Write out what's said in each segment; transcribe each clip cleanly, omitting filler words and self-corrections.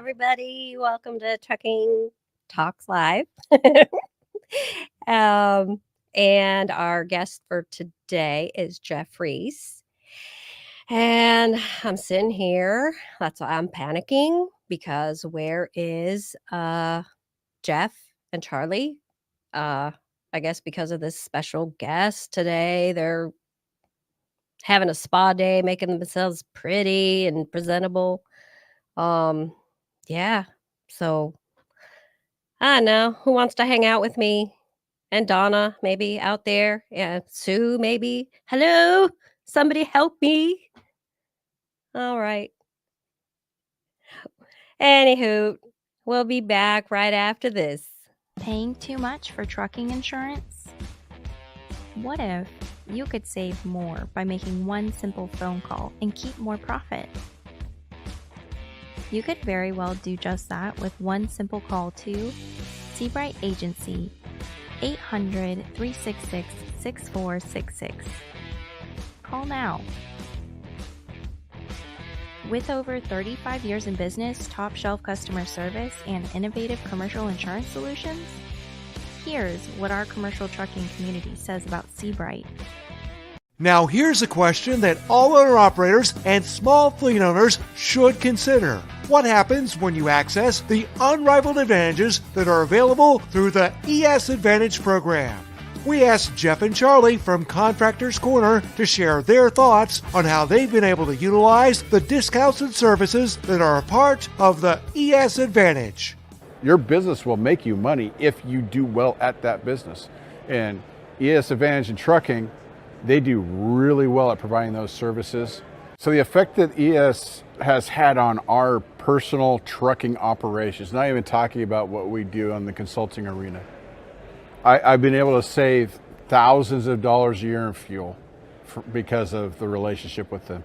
everybody. Welcome to Trucking Talks Live. um, and our guest for today is Jeff Reese. And I'm sitting here. That's why I'm panicking because where is Jeff and Charlie? Uh, I guess because of this special guest today, they're having a spa day, making themselves pretty and presentable. Um, yeah. So I don't know who wants to hang out with me, and Donna maybe out there. Yeah, Sue maybe. Hello, somebody help me. All right. Anywho, we'll be back right after this. Paying too much for trucking insurance? What if you could save more by making one simple phone call and keep more profit? You could very well do just that with one simple call to Seabright Agency, 800-366-6466. Call now. With over 35 years in business, top shelf customer service, and innovative commercial insurance solutions, here's what our commercial trucking community says about Seabright. Now here's a question that all owner-operators and small fleet owners should consider. What happens when you access the unrivaled advantages that are available through the ES Advantage program? We asked Jeff and Charlie from Contractors Corner to share their thoughts on how they've been able to utilize the discounts and services that are a part of the ES Advantage. Your business will make you money if you do well at that business. And ES Advantage in trucking, they do really well at providing those services. So the effect that ES has had on our personal trucking operations, not even talking about what we do on the consulting arena, I've been able to save thousands of dollars a year in fuel because of the relationship with them.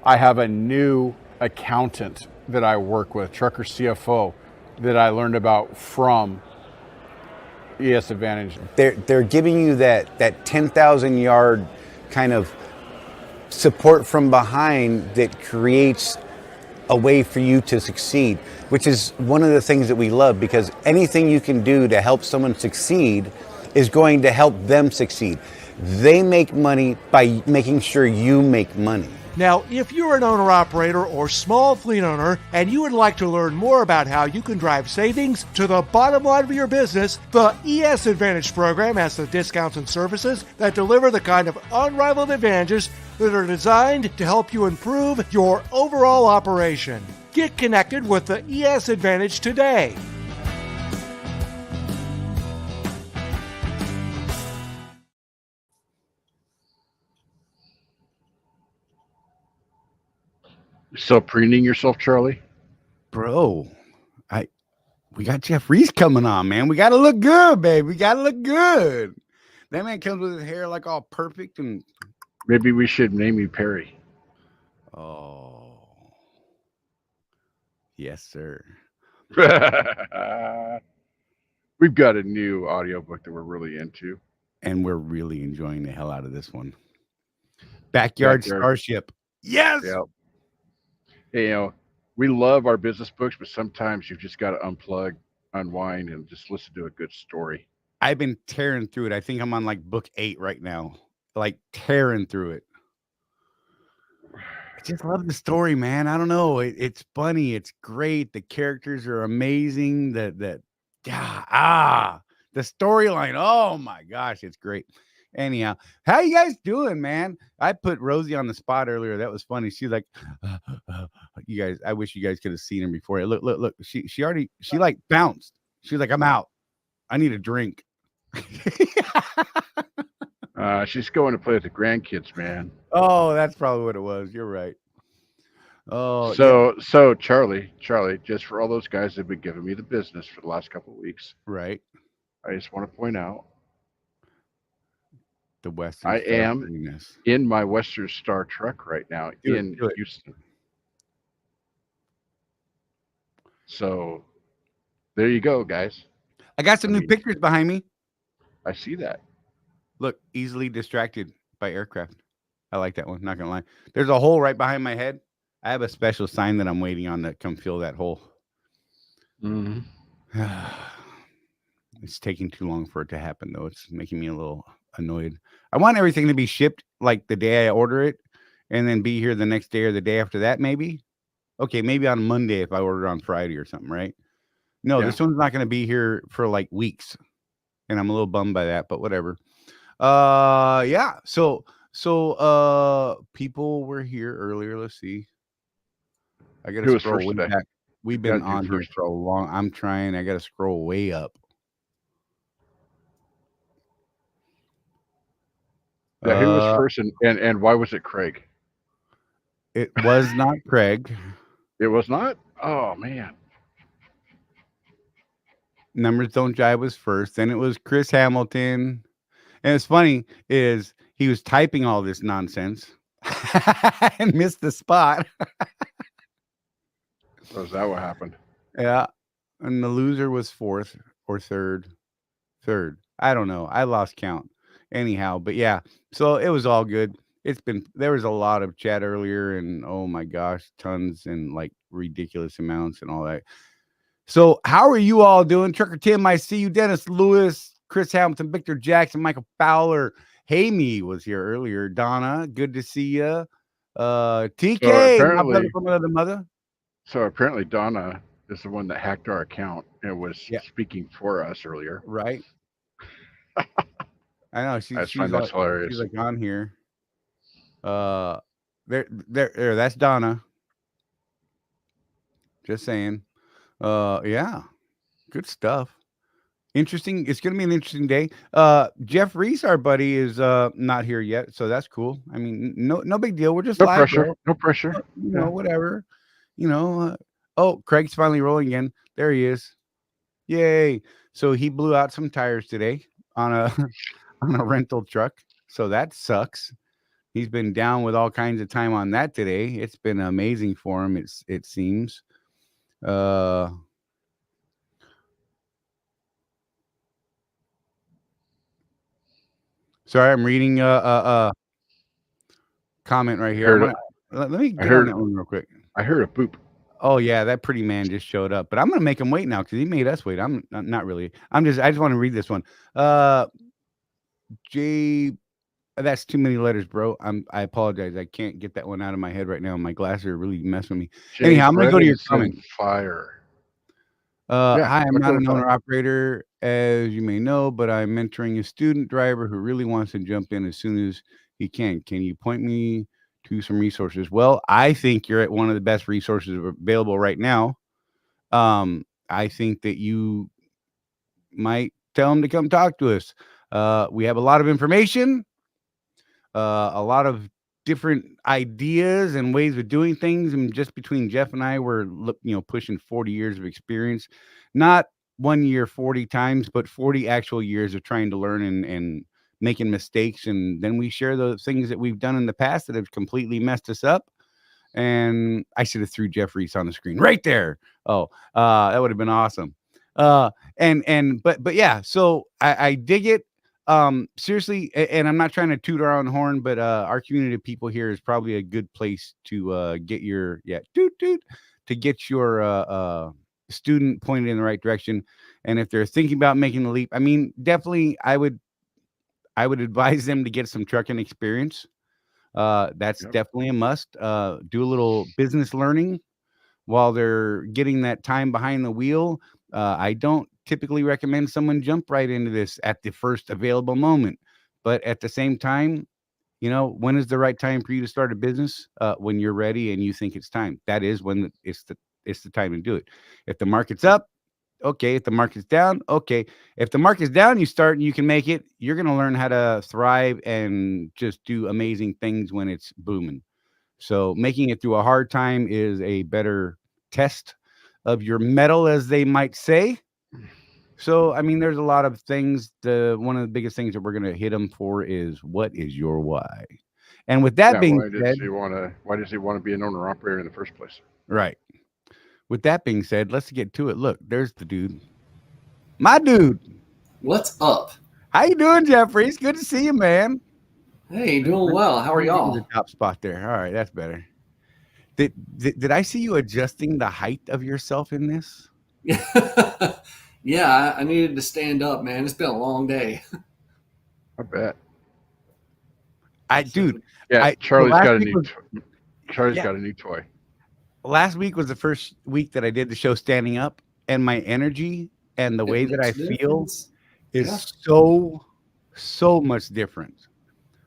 I have a new accountant that I work with, trucker CFO, that I learned about from ES Advantage. They're giving you that 10,000 yard kind of support from behind that creates a way for you to succeed, which is one of the things that we love, because anything you can do to help someone succeed is going to help them succeed. They make money by making sure you make money. Now, if you're an owner-operator or small fleet owner and you would like to learn more about how you can drive savings to the bottom line of your business, the ES Advantage program has the discounts and services that deliver the kind of unrivaled advantages that are designed to help you improve your overall operation. Get connected with the ES Advantage today. Still preening yourself, Charlie? Bro, we got Jeff Reese coming on, man. We gotta look good, babe. We gotta look good. That man comes with his hair like all perfect and Maybe we should name you Perry. oh, yes, sir. We've got a new audiobook that we're really into. And we're really enjoying the hell out of this one. Backyard Starship. Yes. Yeah. Hey, we love our business books, but sometimes you've just got to unplug, unwind, and just listen to a good story. I've been tearing through it. I think I'm on like book 8 right now. Like tearing through it. I just love the story, man. I don't know. It's funny. It's great. The characters are amazing. The storyline. Oh my gosh, it's great. Anyhow, how you guys doing, man? I put Rosie on the spot earlier. That was funny. She's like, you guys, I wish you guys could have seen her before. Look. She like bounced. She's like, I'm out. I need a drink. She's going to play with the grandkids, man. Oh, that's probably what it was. You're right. Oh, so Charlie, just for all those guys that have been giving me the business for the last couple of weeks, right. I just want to point out the Western. I am in my Western Star truck right now in Houston. So there you go, guys. I got some new pictures behind me. I see that. Look, easily distracted by aircraft. I like that one. Not gonna lie. There's a hole right behind my head. I have a special sign that I'm waiting on to come fill that hole. Mhm. It's taking too long for it to happen, though. It's making me a little annoyed. I want everything to be shipped like the day I order it and then be here the next day or the day after that, maybe. Okay, maybe on Monday if I order on Friday or something, right? No, Yeah. this one's not going to be here for like weeks. And I'm a little bummed by that, but whatever. Yeah. So people were here earlier. Let's see. I got Who to was scroll first way today? back. We've Gotta been do on here first. for a long. I'm trying. I got to scroll way up. Yeah, who was first and why was it Craig? It was not Craig. It was not? Oh man. Numbers Don't Jive was first. Then it was Chris Hamilton. And it's funny is he was typing all this nonsense and missed the spot. So is that what happened? Yeah. And the loser was fourth or third. Third. I don't know. I lost count. Anyhow, but yeah. So it was all good. There was a lot of chat earlier and oh my gosh, tons and like ridiculous amounts and all that. So how are you all doing? Trucker Tim, I see you. Dennis Lewis, Chris Hamilton, Victor Jackson, Michael Fowler. Hamey was here earlier. Donna, good to see you. TK, my brother from another mother. So apparently Donna is the one that hacked our account and was Yeah. speaking for us earlier. Right. I know That's hilarious. She's like on here. There, that's Donna. Just saying. Yeah, good stuff. Interesting. It's gonna be an interesting day. Jeff Reese, our buddy, is not here yet, so that's cool. I mean, no big deal. We're just No live, pressure. bro. No pressure. You know, whatever. You know. Oh, Craig's finally rolling again. There he is. Yay! So he blew out some tires today on a on a rental truck. So that sucks. He's been down with all kinds of time on that today. It's been amazing for him. It seems. Sorry, I'm reading comment right here. Let me get on that one real quick. I heard a boop. Oh yeah, that pretty man just showed up, but I'm gonna make him wait now because he made us wait. I'm not really. I just want to read this one. J, that's too many letters, bro. I apologize. I can't get that one out of my head right now. My glasses are really messing with me. Anyhow, I'm gonna go to your comment. Fire. Hi, I'm not an owner operator, as you may know, but I'm mentoring a student driver who really wants to jump in as soon as he can. Can you point me to some resources? Well, I think you're at one of the best resources available right now. I think that you might tell him to come talk to us. We have a lot of information, a lot of different ideas and ways of doing things. And just between Jeff and I, we're pushing 40 years of experience, not 1 year 40 times, but 40 actual years of trying to learn and making mistakes. And then we share the things that we've done in the past that have completely messed us up. And I should have threw Jeff Reese on the screen right there. Oh, that would have been awesome. But yeah, so I dig it. Seriously, and I'm not trying to toot our own horn, but our community of people here is probably a good place to get your student pointed in the right direction. And if they're thinking about making the leap, I mean, definitely I would advise them to get some trucking experience. That's definitely a must. Do a little business learning while they're getting that time behind the wheel. I don't typically recommend someone jump right into this at the first available moment, but at the same time, when is the right time for you to start a business? When you're ready and you think it's time. That is when it's the time to do it. If the market's up, okay. If the market's down, okay. If the market's down, you start and you can make it. You're going to learn how to thrive and just do amazing things when it's booming. So making it through a hard time is a better test of your mettle, as they might say. So, I mean, there's a lot of things. One of the biggest things that we're going to hit them for is, what is your why? And with that being said, why does he want to be an owner operator in the first place? Right. With that being said, let's get to it. Look, there's the dude. My dude. What's up? How you doing, Jeffrey? It's good to see you, man. Hey, doing well. How are y'all? The top spot there. All right, that's better. Did I see you adjusting the height of yourself in this? Yeah, I needed to stand up, man. It's been a long day. I bet. Dude, Yeah, so Charlie's last got a week new. was- Charlie's Yeah. got a new toy. last week was the first week that I did the show standing up, and my energy and the way It that I makes a feel difference. is Yeah. so much different.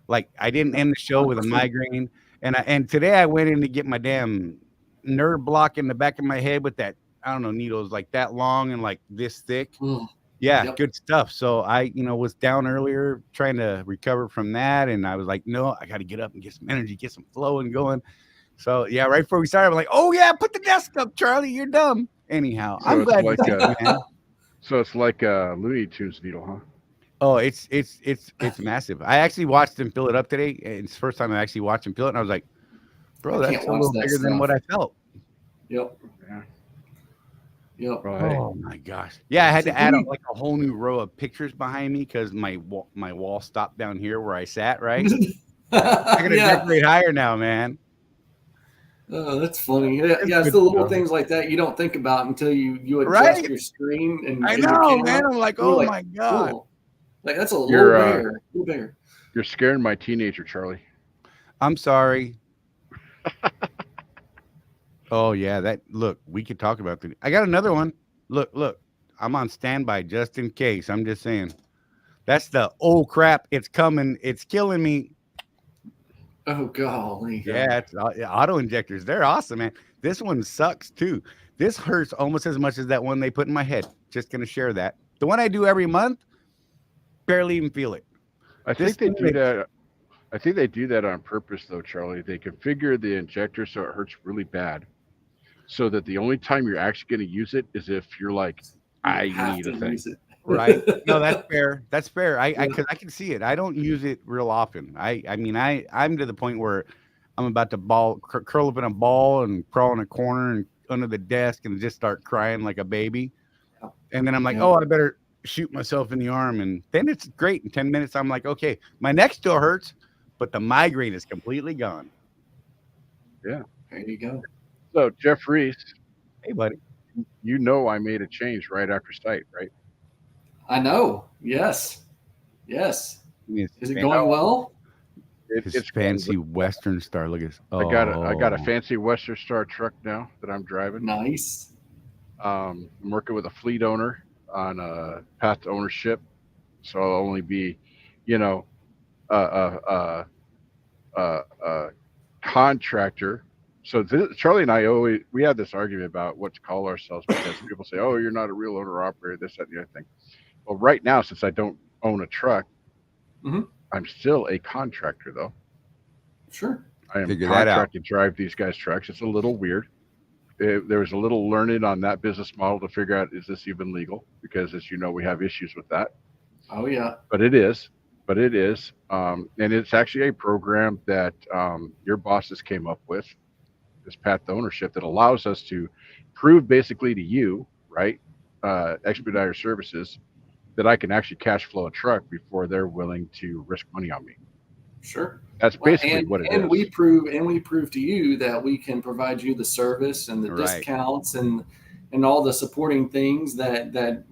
Like I didn't end the show with a 100%. migraine, and today I went in to get my damn nerve block in the back of my head with that, I don't know, needles like that long and like this thick. Mm. Yeah, Yep. good stuff. So I, was down earlier trying to recover from that, and I was like, no, I got to get up and get some energy, get some flow and going. So yeah, right before we started, I'm like, oh yeah, put the desk up, Charlie. You're dumb. Anyhow, So I'm it's glad like to see you, man. So it's like a Looney Tunes needle, huh? Oh, it's massive. I actually watched him fill it up today. And it's the first time I actually watched him fill it, and I was like, bro, I that's can't a watch little that bigger than stuff. what I felt. Yep. Yeah. Yep. Well, hey, Oh my gosh. Yeah, I had to add See? like a whole new row of pictures behind me because my wall stopped down here where I sat, right? I gotta Yeah. decorate higher now, man. Oh, that's funny. Yeah, it's good the little stuff. things like that you don't think about until you adjust Right? your screen and I and your know, camera. man. I'm like, You're oh like, my God. cool. Like that's a You're, little bigger. A little bigger. you're scaring my teenager, Charlie. I'm sorry. Oh yeah, look, we could talk about that. I got another one. Look, I'm on standby just in case. I'm just saying. That's the oh crap, it's coming, it's killing me. Oh golly. Yeah, it's auto injectors. They're awesome, man. This one sucks too. This hurts almost as much as that one they put in my head. Just gonna share that. The one I do every month, barely even feel it. I This think they thing do that. I think they do that on purpose, though, Charlie. They configure the injector so it hurts really bad, so that the only time you're actually going to use it is if you're like, I You have need to a thing. use it. Right? No, that's fair. That's fair. Yeah. Because I can see it. I don't use it real often. I'm to the point where I'm about to curl up in a ball and crawl in a corner and under the desk and just start crying like a baby. And then I'm like, Yeah. oh, I better shoot myself in the arm. And then it's great. In 10 minutes, I'm like, okay, my neck still hurts, but the migraine is completely gone. There you go. So, Jeff Reese, Hey, buddy. I made a change right after sight, right? I know. Yes. Yes. Is it going well? It's It's fancy Western Star. Look at this. I got a fancy Western Star truck now that I'm driving. Nice. I'm working with a fleet owner on a path to ownership, so I'll only be, a contractor. So Charlie and I we have this argument about what to call ourselves because people say, "Oh, you're not a real owner operator," this, that, and the other thing. Well, right now, since I don't own a truck, Mhm. I'm still a contractor, though. Sure. I am Figure that out. contracted to drive these guys' trucks. It's a little weird. There was a little learning on that business model to figure out, is this even legal? Because as you know, we have issues with that. Oh yeah. But it is. And it's actually a program that your bosses came up with, this path to ownership, that allows us to prove basically to you, right, Expeditors Services, that I can actually cash flow a truck before they're willing to risk money on me. Sure. That's basically what it is. And we prove to you that we can provide you the service and the Right. discounts and all the supporting things that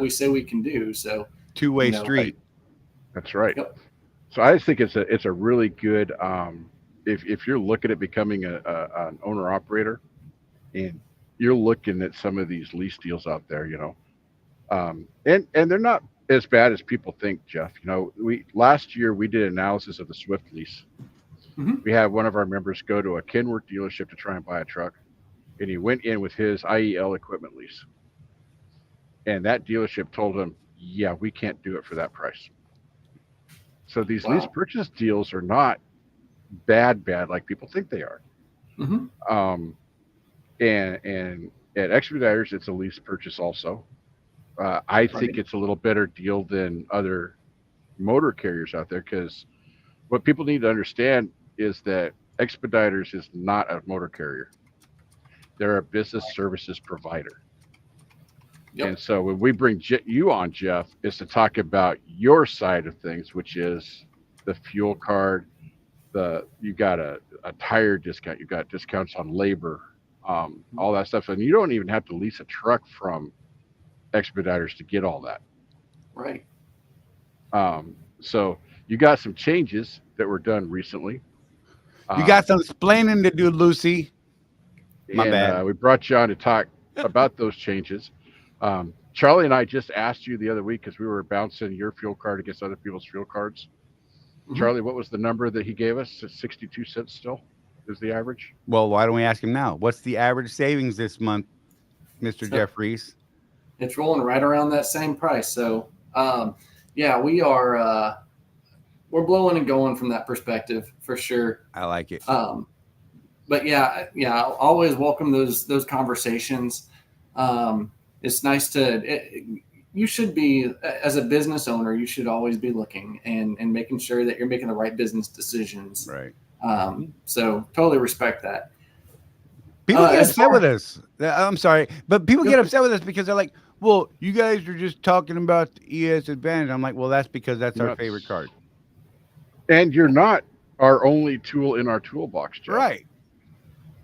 we say we can do. So Two-way street. That's right. Yep. So I just think it's a really good, if you're looking at becoming an owner operator, and you're looking at some of these lease deals out there, and they're not as bad as people think, Jeff. Last year we did analysis of the Swift lease. Mhm. We had one of our members go to a Kenworth dealership to try and buy a truck, and he went in with his IEL equipment lease, and that dealership told him, yeah, we can't do it for that price. So these Wow. lease purchase deals are not bad like people think they are. Mhm. And at Expeditors, it's a lease purchase also. I think Right. it's a little better deal than other motor carriers out there, because what people need to understand is that Expeditors is not a motor carrier. They're a business services provider. Yep. And so when we bring you on, Jeff, is to talk about your side of things, which is the fuel card. You got a tire discount. You got discounts on labor, all that stuff. And you don't even have to lease a truck from Expeditors to get all that. Right. So you got some changes that were done recently. You got some explaining to do, Lucy. My bad. We brought you on to talk about those changes. Charlie and I just asked you the other week because we were bouncing your fuel card against other people's fuel cards. Charlie, what was the number that he gave us? 62 cents still is the average? Well, why don't we ask him now? What's the average savings this month, Mr. Jeff Reese? It's rolling right around that same price. So, yeah, we are we're blowing and going from that perspective for sure. I like it. But yeah, I'll always welcome those conversations. It's nice you should be, as a business owner, you should always be looking and making sure that you're making the right business decisions. Right. So totally respect that. People get upset with us. I'm sorry, but people get upset with us because they're like, well, you guys are just talking about the ES Advantage. I'm like, well, that's because that's our favorite card. And you're not our only tool in our toolbox, Jeff. Right.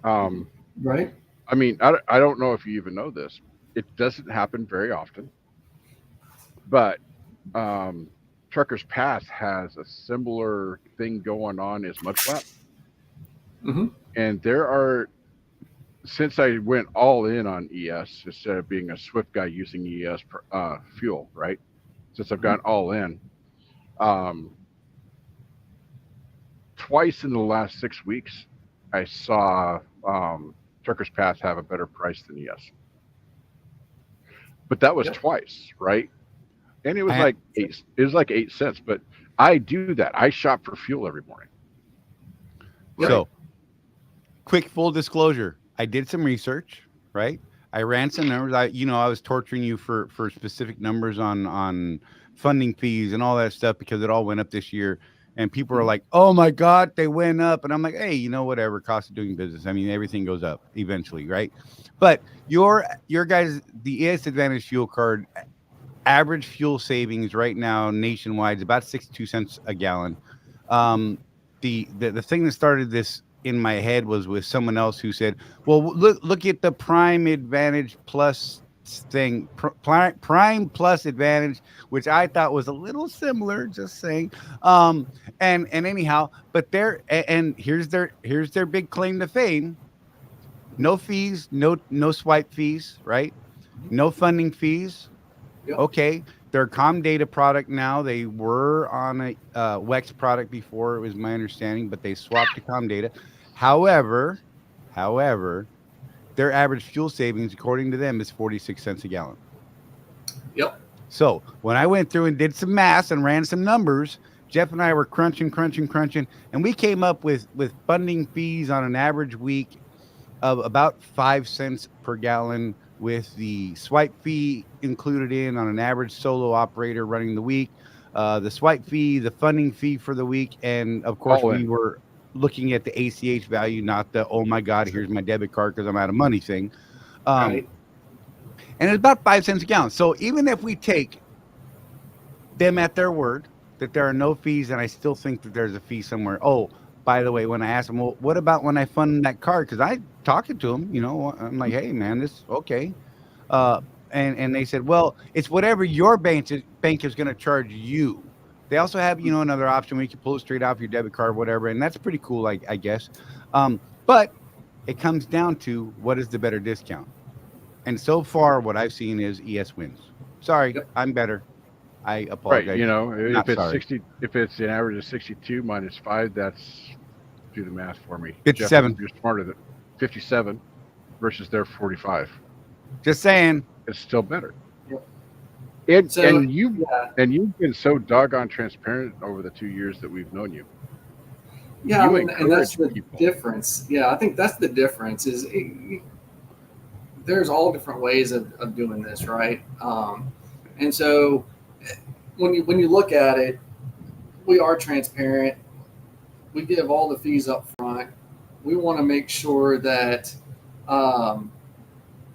Right. I mean, I don't know if you even know this. It doesn't happen very often. But Truckers Pass has a similar thing going on as Mudflap. And there are, since I went all in on ES instead of being a Swift guy using ES fuel, right? Since I've gone all in, twice in the last 6 weeks, I saw Truckers Pass have a better price than ES. But that was twice, right? And it was like 8 cents. But I do that. I shop for fuel every morning. So, quick full disclosure: I did some research. Right, I ran some numbers. I was torturing you for specific numbers on funding fees and all that stuff because it all went up this year. And people are like, "Oh my God, they went up!" And I'm like, "Hey, whatever. Cost of doing business. I mean, everything goes up eventually, right?" But your guys, the ES Advantage fuel card, average fuel savings right now nationwide is about 62 cents a gallon. The thing that started this in my head was with someone else who said, "Well, look at the Prime Advantage Plus thing, Prime Plus Advantage," which I thought was a little similar. Just saying. And anyhow, but here's their big claim to fame: no fees, no swipe fees, right? No funding fees. Yep. Okay, they're a Comdata product now. They were on a WEX product before, it was my understanding, but they swapped to Comdata. However, their average fuel savings, according to them, is 46 cents a gallon. Yep. So when I went through and did some math and ran some numbers, Jeff and I were crunching, and we came up with funding fees on an average week of about 5 cents per gallon, with the swipe fee included in on an average solo operator running the week, the swipe fee, the funding fee for the week, and of course we were looking at the ACH value, not the, oh my God, here's my debit card because I'm out of money thing. Right. And it's about 5 cents a gallon. So even if we take them at their word that there are no fees, and I still think that there's a fee somewhere. Oh, by the way, when I asked them, well, what about when I fund that card? Because I talking to them, I'm like, hey man, this okay. And they said, well, it's whatever your bank is going to charge you. They also have, another option where you can pull it straight off your debit card, whatever. And that's pretty cool, I guess. But it comes down to what is the better discount. And so far, what I've seen is ES wins. Sorry, I'm better. I apologize. Right, if it's an average of 62 minus 5, that's, do the math for me. 57. Jeff, you're smarter than 57 versus their 45. Just saying. It's still better. Yep. And you've been so doggone transparent over the 2 years that we've known you. Yeah, and that's the difference. Yeah, I think that's the difference. Is there's all different ways of doing this, right? And so when you look at it, we are transparent. We give all the fees up front. We want to make sure that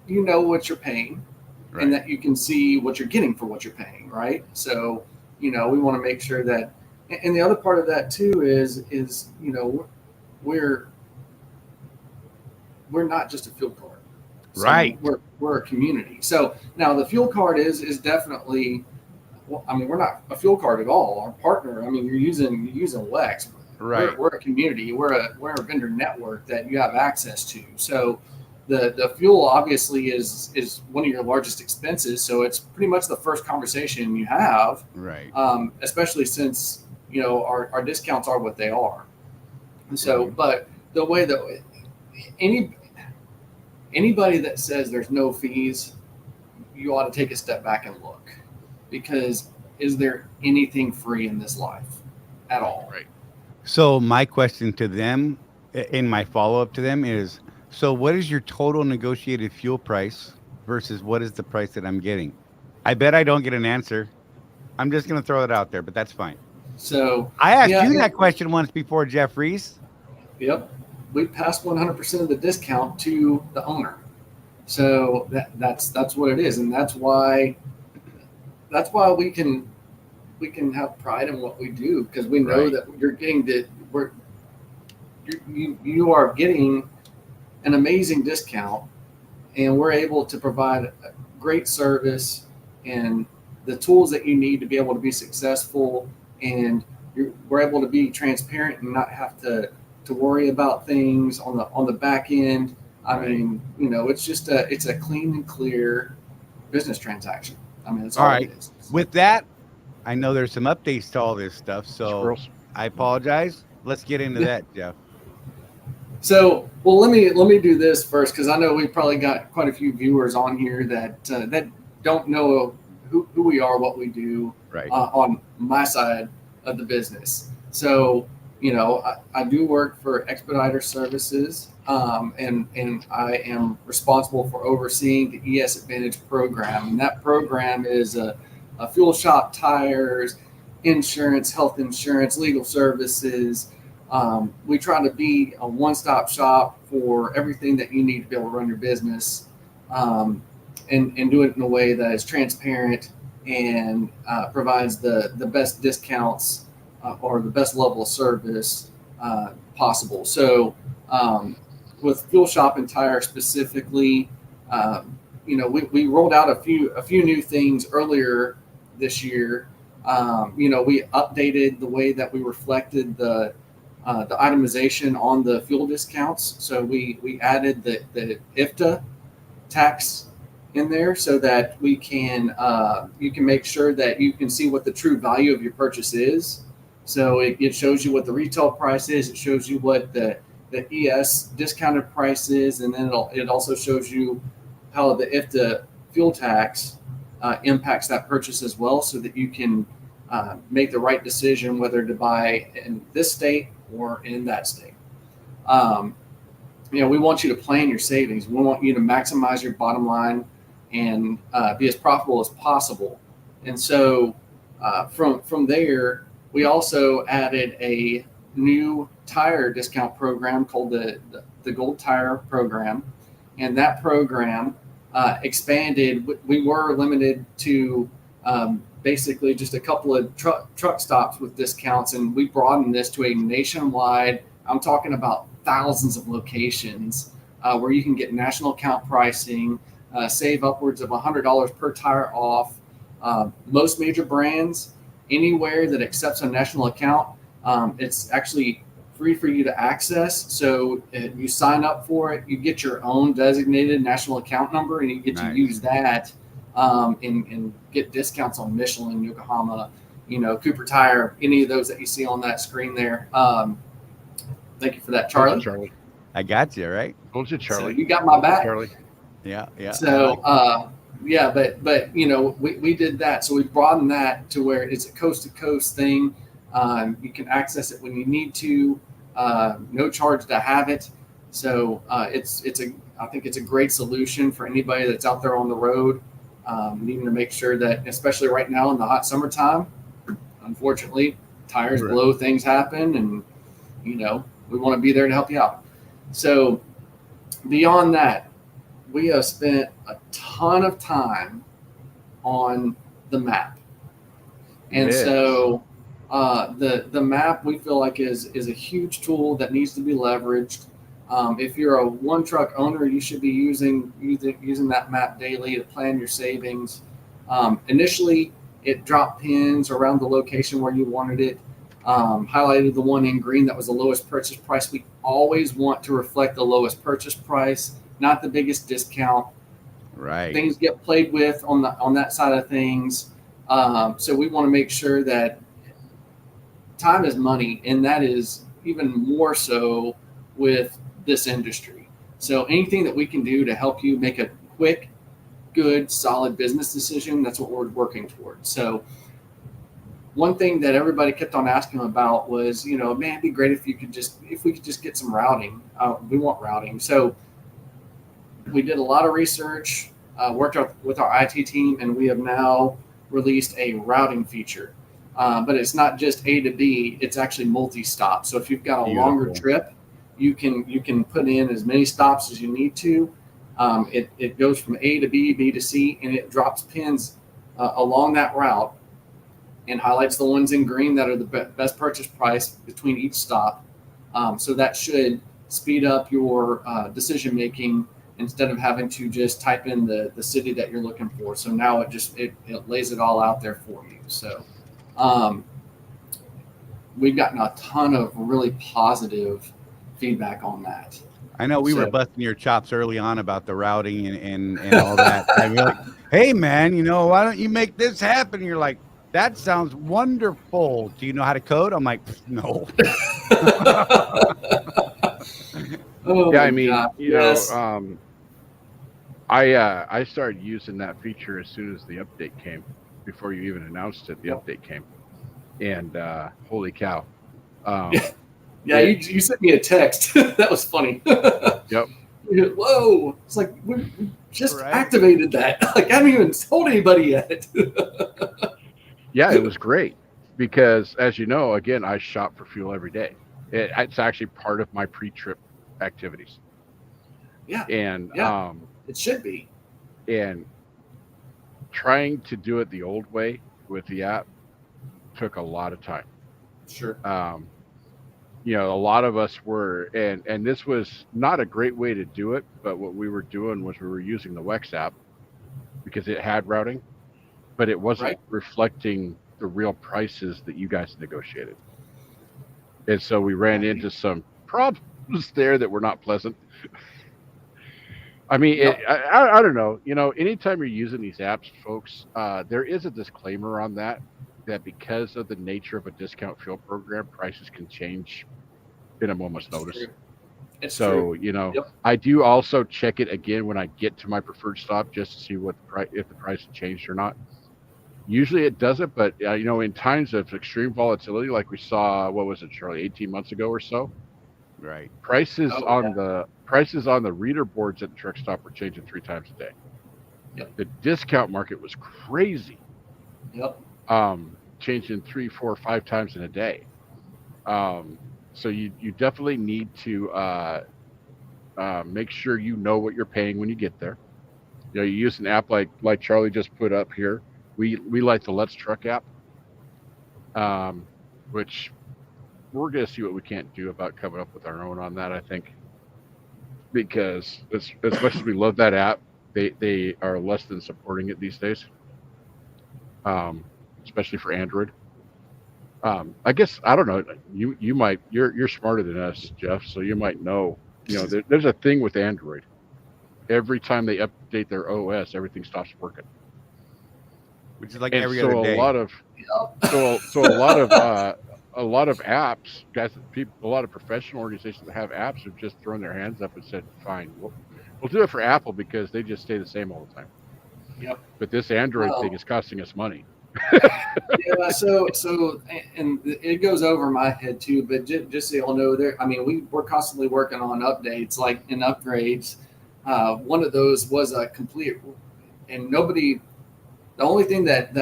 you know what you're paying, right, and that you can see what you're getting for what you're paying, right? So, we want to make sure that, and the other part of that too is we're we're not just a fuel card. So Right. We're a community. So now the fuel card is definitely, well, I mean, we're not a fuel card at all. Our partner, I mean, you're using Wex. Right. We're a community. We're a vendor network that you have access to. So the fuel obviously is one of your largest expenses. So it's pretty much the first conversation you have. Right. Especially since, you know, our discounts are what they are. And so, but the way that anybody that says there's no fees, you ought to take a step back and look, because is there anything free in this life at all? Right. So my question to them, in my follow-up to them, is, so what is your total negotiated fuel price versus what is the price that I'm getting? I bet I don't get an answer. I'm just going to throw it out there, but that's fine. So I asked you that question once before, Jeff Reese. Yep. We pass 100% of the discount to the owner. So that's what it is. And that's why we can have pride in what we do, because we know that you're getting you are getting an amazing discount, and we're able to provide a great service and the tools that you need to be able to be successful, and we're able to be transparent and not have to worry about things on the back end. I mean, you know, it's a clean and clear business transaction. I mean, it's all it is. With that, I know there's some updates to all this stuff, so Squirrels. I apologize. Let's get into that, Jeff. So, well, let me do this first, because I know we've probably got quite a few viewers on here that don't know who we are, what we do, on my side of the business. So, you know, I do work for Expeditors Services, and I am responsible for overseeing the ES Advantage program. And that program is a fuel shop, tires, insurance, health insurance, legal services. We try to be a one-stop shop for everything that you need to be able to run your business, and do it in a way that is transparent and provides the best discounts or the best level of service possible. So with fuel shop and tire specifically, you know, we rolled out a few new things earlier this year. You know, we updated the way that we reflected the itemization on the fuel discounts. So we added the IFTA tax in there, so that we can you can make sure that you can see what the true value of your purchase is. So it shows you what the retail price is. It shows you what the ES discounted price is, and then it also shows you how the IFTA fuel tax impacts that purchase as well, so that you can make the right decision whether to buy in this state or in that state. You know, we want you to plan your savings. We want you to maximize your bottom line and be as profitable as possible. And so from there, we also added a new tire discount program called the Gold Tire Program. And that program expanded. We were limited to basically just a couple of truck stops with discounts, and we broadened this to a nationwide, I'm talking about thousands of locations where you can get national account pricing, save upwards of $100 per tire off. Most major brands, anywhere that accepts a national account, it's actually free for you to access. So you sign up for it, you get your own designated national account number, and you get to use that and get discounts on Michelin, Yokohama, you know, Cooper Tire, any of those that you see on that screen there. Thank you for that, Charlie. Charlie. I got you, right? Told you, Charlie. So you got my back. Charlie. Yeah. So, yeah, but you know, we did that. So we broadened that to where it's a coast to coast thing. You can access it when you need to, no charge to have it. So I think it's a great solution for anybody that's out there on the road, needing to make sure that, especially right now in the hot summertime, unfortunately, tires blow, things happen, and you know, we want to be there to help you out. So beyond that, we have spent a ton of time on the map. And so the map, we feel like is a huge tool that needs to be leveraged. If you're a one truck owner, you should be using that map daily to plan your savings. Initially, it dropped pins around the location where you wanted it, highlighted the one in green that was the lowest purchase price. We always want to reflect the lowest purchase price, not the biggest discount. Right. Things get played with on that side of things. So we want to make sure that time is money, and that is even more so with this industry. So anything that we can do to help you make a quick, good, solid business decision, that's what we're working towards. So one thing that everybody kept on asking about was, man, it'd be great if we could just get some routing. We want routing. So we did a lot of research, worked out with our IT team, and we have now released a routing feature. But it's not just A to B; it's actually multi-stop. So if you've got a longer trip, you can put in as many stops as you need to. It goes from A to B, B to C, and it drops pins along that route and highlights the ones in green that are the best purchase price between each stop. So that should speed up your decision making instead of having to just type in the city that you're looking for. So now it lays it all out there for you. So we've gotten a ton of really positive feedback on that. I know we were busting your chops early on about the routing and all that. And we're like, hey man, why don't you make this happen? And you're like, that sounds wonderful. Do you know how to code? I'm like, no. Yeah, I mean, yes. I started using that feature as soon as the update came. Before you even announced it, the update came, and holy cow! You sent me a text. That was funny. Yep. Whoa! It's like we just activated that. Like I haven't even told anybody yet. Yeah, it was great because, as you know, again, I shop for fuel every day. It's actually part of my pre-trip activities. Yeah. And it should be. And trying to do it the old way with the app took a lot of time. Sure. A lot of us were, and this was not a great way to do it, but what we were doing was we were using the WEX app because it had routing, but it wasn't reflecting the real prices that you guys negotiated. And so we ran into some problems there that were not pleasant. I mean, I don't know. Anytime you're using these apps, folks, there is a disclaimer on that because of the nature of a discount fuel program, prices can change in a moment's notice. It's true. I do also check it again when I get to my preferred stop just to see if the price has changed or not. Usually it doesn't, but in times of extreme volatility, like we saw, what was it, Charlie, 18 months ago or so? Right. Prices on the reader boards at the truck stop were changing 3 times a day. Yep. The discount market was crazy. Yep. Changing 3, 4, 5 times in a day. So you definitely need to make sure you know what you're paying when you get there. You use an app like Charlie just put up here. We like the Let's Truck app, which we're going to see what we can't do about coming up with our own on that, I think. Because as much as we love that app, they are less than supporting it these days, especially for Android. I guess, I don't know, you might, you're smarter than us, Jeff, so you might know, there's a thing with Android. Every time they update their OS, everything stops working. Which is like every other day. A lot of apps, guys, a lot of professional organizations that have apps have just thrown their hands up and said, fine, we'll do it for Apple because they just stay the same all the time. Yep. But this Android thing is costing us money. So and it goes over my head too, but just so y'all know, we're constantly working on updates and upgrades. One of those was a complete, and the only thing that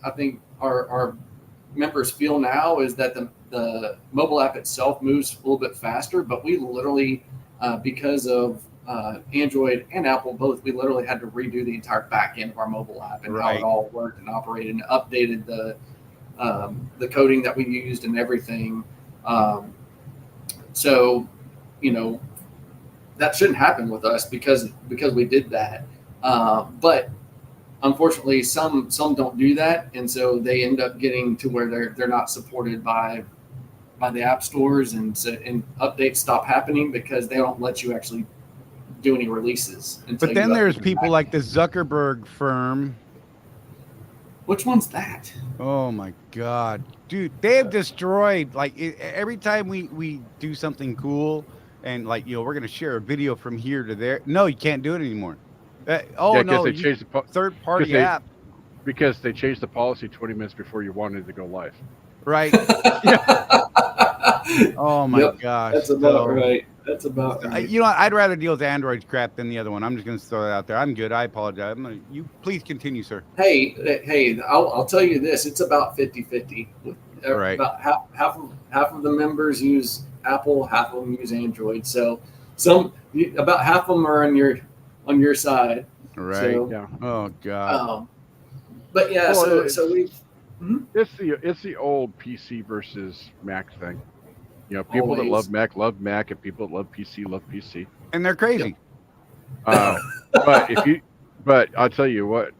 I think our members feel now is that the mobile app itself moves a little bit faster, but we literally, because of Android and Apple both, we literally had to redo the entire back end of our mobile app and how it all worked and operated, and updated the coding that we used and everything. So, that shouldn't happen with us because we did that. But unfortunately, some don't do that, and so they end up getting to where they're not supported by the app stores, and updates stop happening because they don't let you actually do any releases. But then there's people like the Zuckerberg firm. Which one's that? Oh my God, dude, they have destroyed, like, every time we do something cool and, like, we're going to share a video from here to there. No, you can't do it anymore. No, they changed the third party app. Because they changed the policy 20 minutes before you wanted to go live. Right. Oh my gosh. That's about right. That's about right. I'd rather deal with Android crap than the other one. I'm just going to throw that out there. I'm good. I apologize. You please continue, sir. Hey, I'll tell you this. It's about 50-50. Right. About half of the members use Apple, half of them use Android. So about half of them are on your side. Right. So, yeah. Oh God. But yeah, well, so we've. Mm-hmm. It's the old PC versus Mac thing. People Always. that love Mac, and people that love PC. And they're crazy. But I'll tell you what,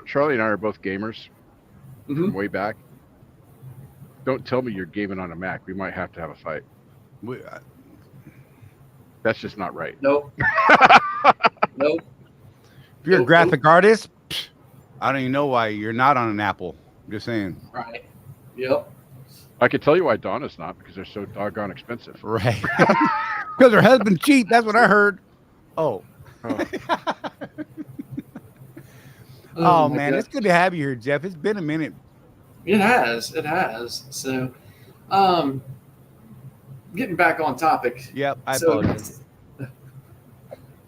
Charlie and I are both gamers from way back. Don't tell me you're gaming on a Mac. We might have to have a fight. That's just not right. Nope. Nope. If you're a graphic artist, I don't even know why you're not on an Apple. I'm just saying. Right. Yep. I could tell you why Donna's not, because they're so doggone expensive. Right. Because her husband's cheap. That's what I heard. Oh. Oh man, it's good to have you here, Jeff. It's been a minute. It has. So, getting back on topic. Yep, I apologize.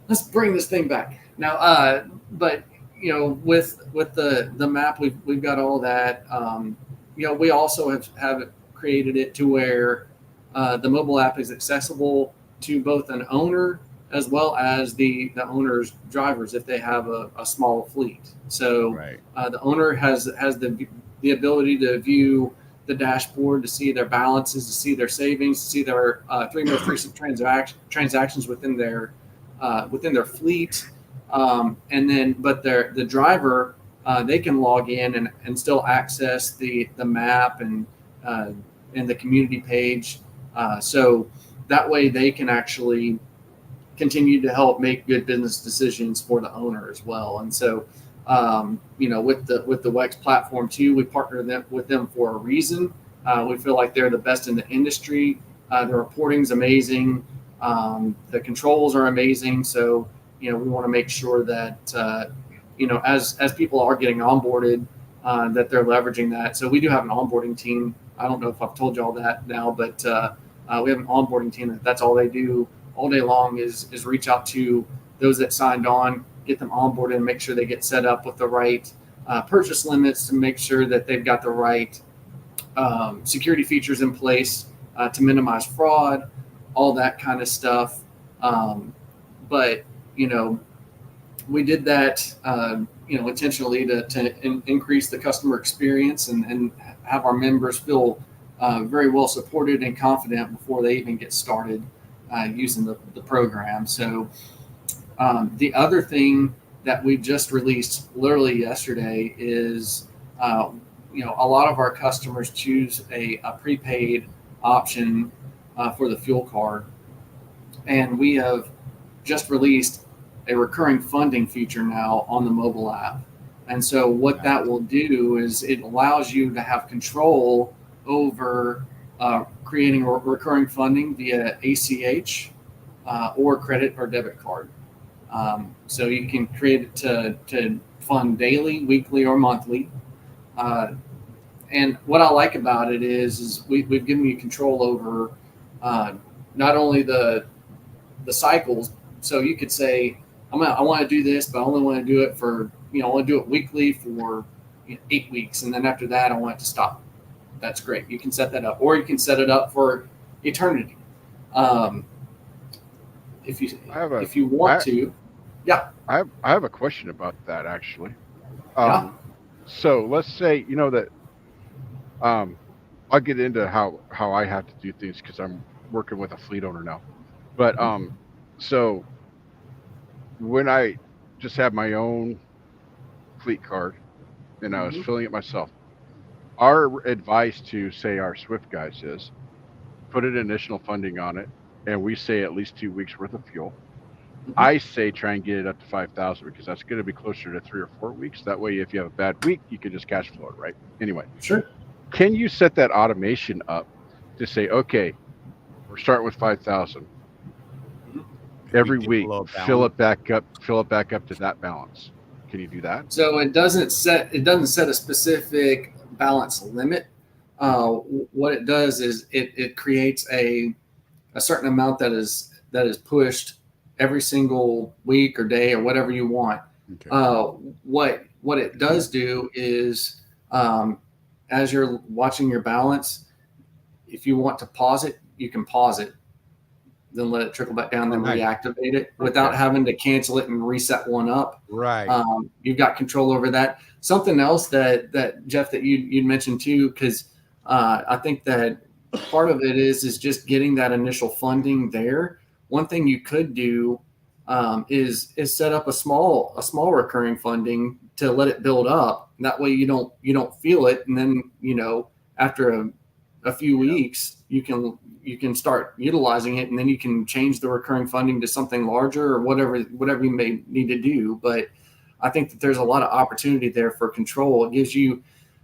Let's bring this thing back now. But with the map, we've got all that. We also have created it to where the mobile app is accessible to both an owner as well as the owner's drivers if they have a small fleet. So right. The owner has the ability to view the dashboard, to see their balances, to see their savings, to see their three most recent transactions within their fleet. And then, but the driver, they can log in and still access the map and the community page. So that way they can actually continue to help make good business decisions for the owner as well. And so, with the WEX platform too, we partner with them for a reason. We feel like they're the best in the industry. The reporting's amazing. The controls are amazing. So, we want to make sure that, as people are getting onboarded, that they're leveraging that. So we do have an onboarding team. I don't know if I've told you all that now, but we have an onboarding team that's all they do all day long is reach out to those that signed on, get them onboarded, and make sure they get set up with the right purchase limits to make sure that they've got the right security features in place to minimize fraud, all that kind of stuff. But we did that, intentionally to increase the customer experience and have our members feel very well supported and confident before they even get started using the program. So the other thing that we just released literally yesterday is, a lot of our customers choose a prepaid option for the fuel card. And we have just released a recurring funding feature now on the mobile app. And so what that will do is it allows you to have control over creating recurring funding via ACH or credit or debit card. So you can create it to fund daily, weekly, or monthly. And what I like about it is we've given you control over not only the cycles. So you could say, I want to do this, but I only want to do it for, I want to do it weekly for 8 weeks. And then after that, I want it to stop. That's great. You can set that up, or you can set it up for eternity. If you want to. Yeah. I have a question about that, actually. Yeah. So let's say, that I'll get into how I have to do things because I'm working with a fleet owner now. But So when I just had my own fleet card and I was filling it myself, our advice to, say, our Swift guys is put an initial funding on it, and we say at least 2 weeks worth of fuel. I say try and get it up to 5,000 because that's going to be closer to 3 or 4 weeks. That way, if you have a bad week, you can just cash flow it, right? Anyway, Sure. can you set that automation up to say, okay, we're starting with 5,000 every week, fill it back up to that balance? Can you do that? So it doesn't set a specific balance limit. What it does is it creates a certain amount that is pushed every single week or day or whatever you want. Okay. What it does do is, as you're watching your balance, if you want to pause it, you can pause it, then let it trickle back down, then reactivate it without having to cancel it and reset one up. Right. You've got control over that. Something else that Jeff, that you'd mentioned too, because I think that part of it is just getting that initial funding there. One thing you could do is set up a small recurring funding to let it build up. That way you don't feel it, and then after a few weeks you can start utilizing it, and then you can change the recurring funding to something larger or whatever you may need to do. But I think that there's a lot of opportunity there for control. It gives you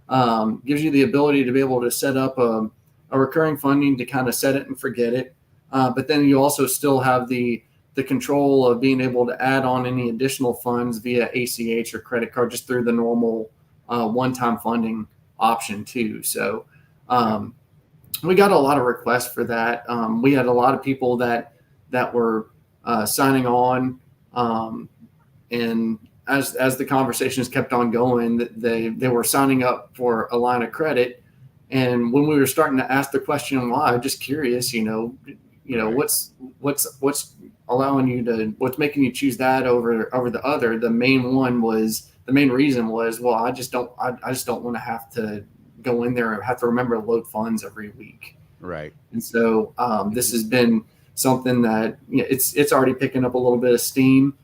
the ability to be able to set up a recurring funding to kind of set it and forget it. But then you also still have the control of being able to add on any additional funds via ACH or credit card, just through the normal one-time funding option too. So we got a lot of requests for that. We had a lot of people that were signing on, and as the conversations kept on going, they were signing up for a line of credit. And when we were starting to ask the question why, I'm just curious, what's allowing you to, what's making you choose that over the other? The main reason was, well, I just don't want to have to go in there and have to remember to load funds every week. Right. And so this has been something that it's already picking up a little bit of steam.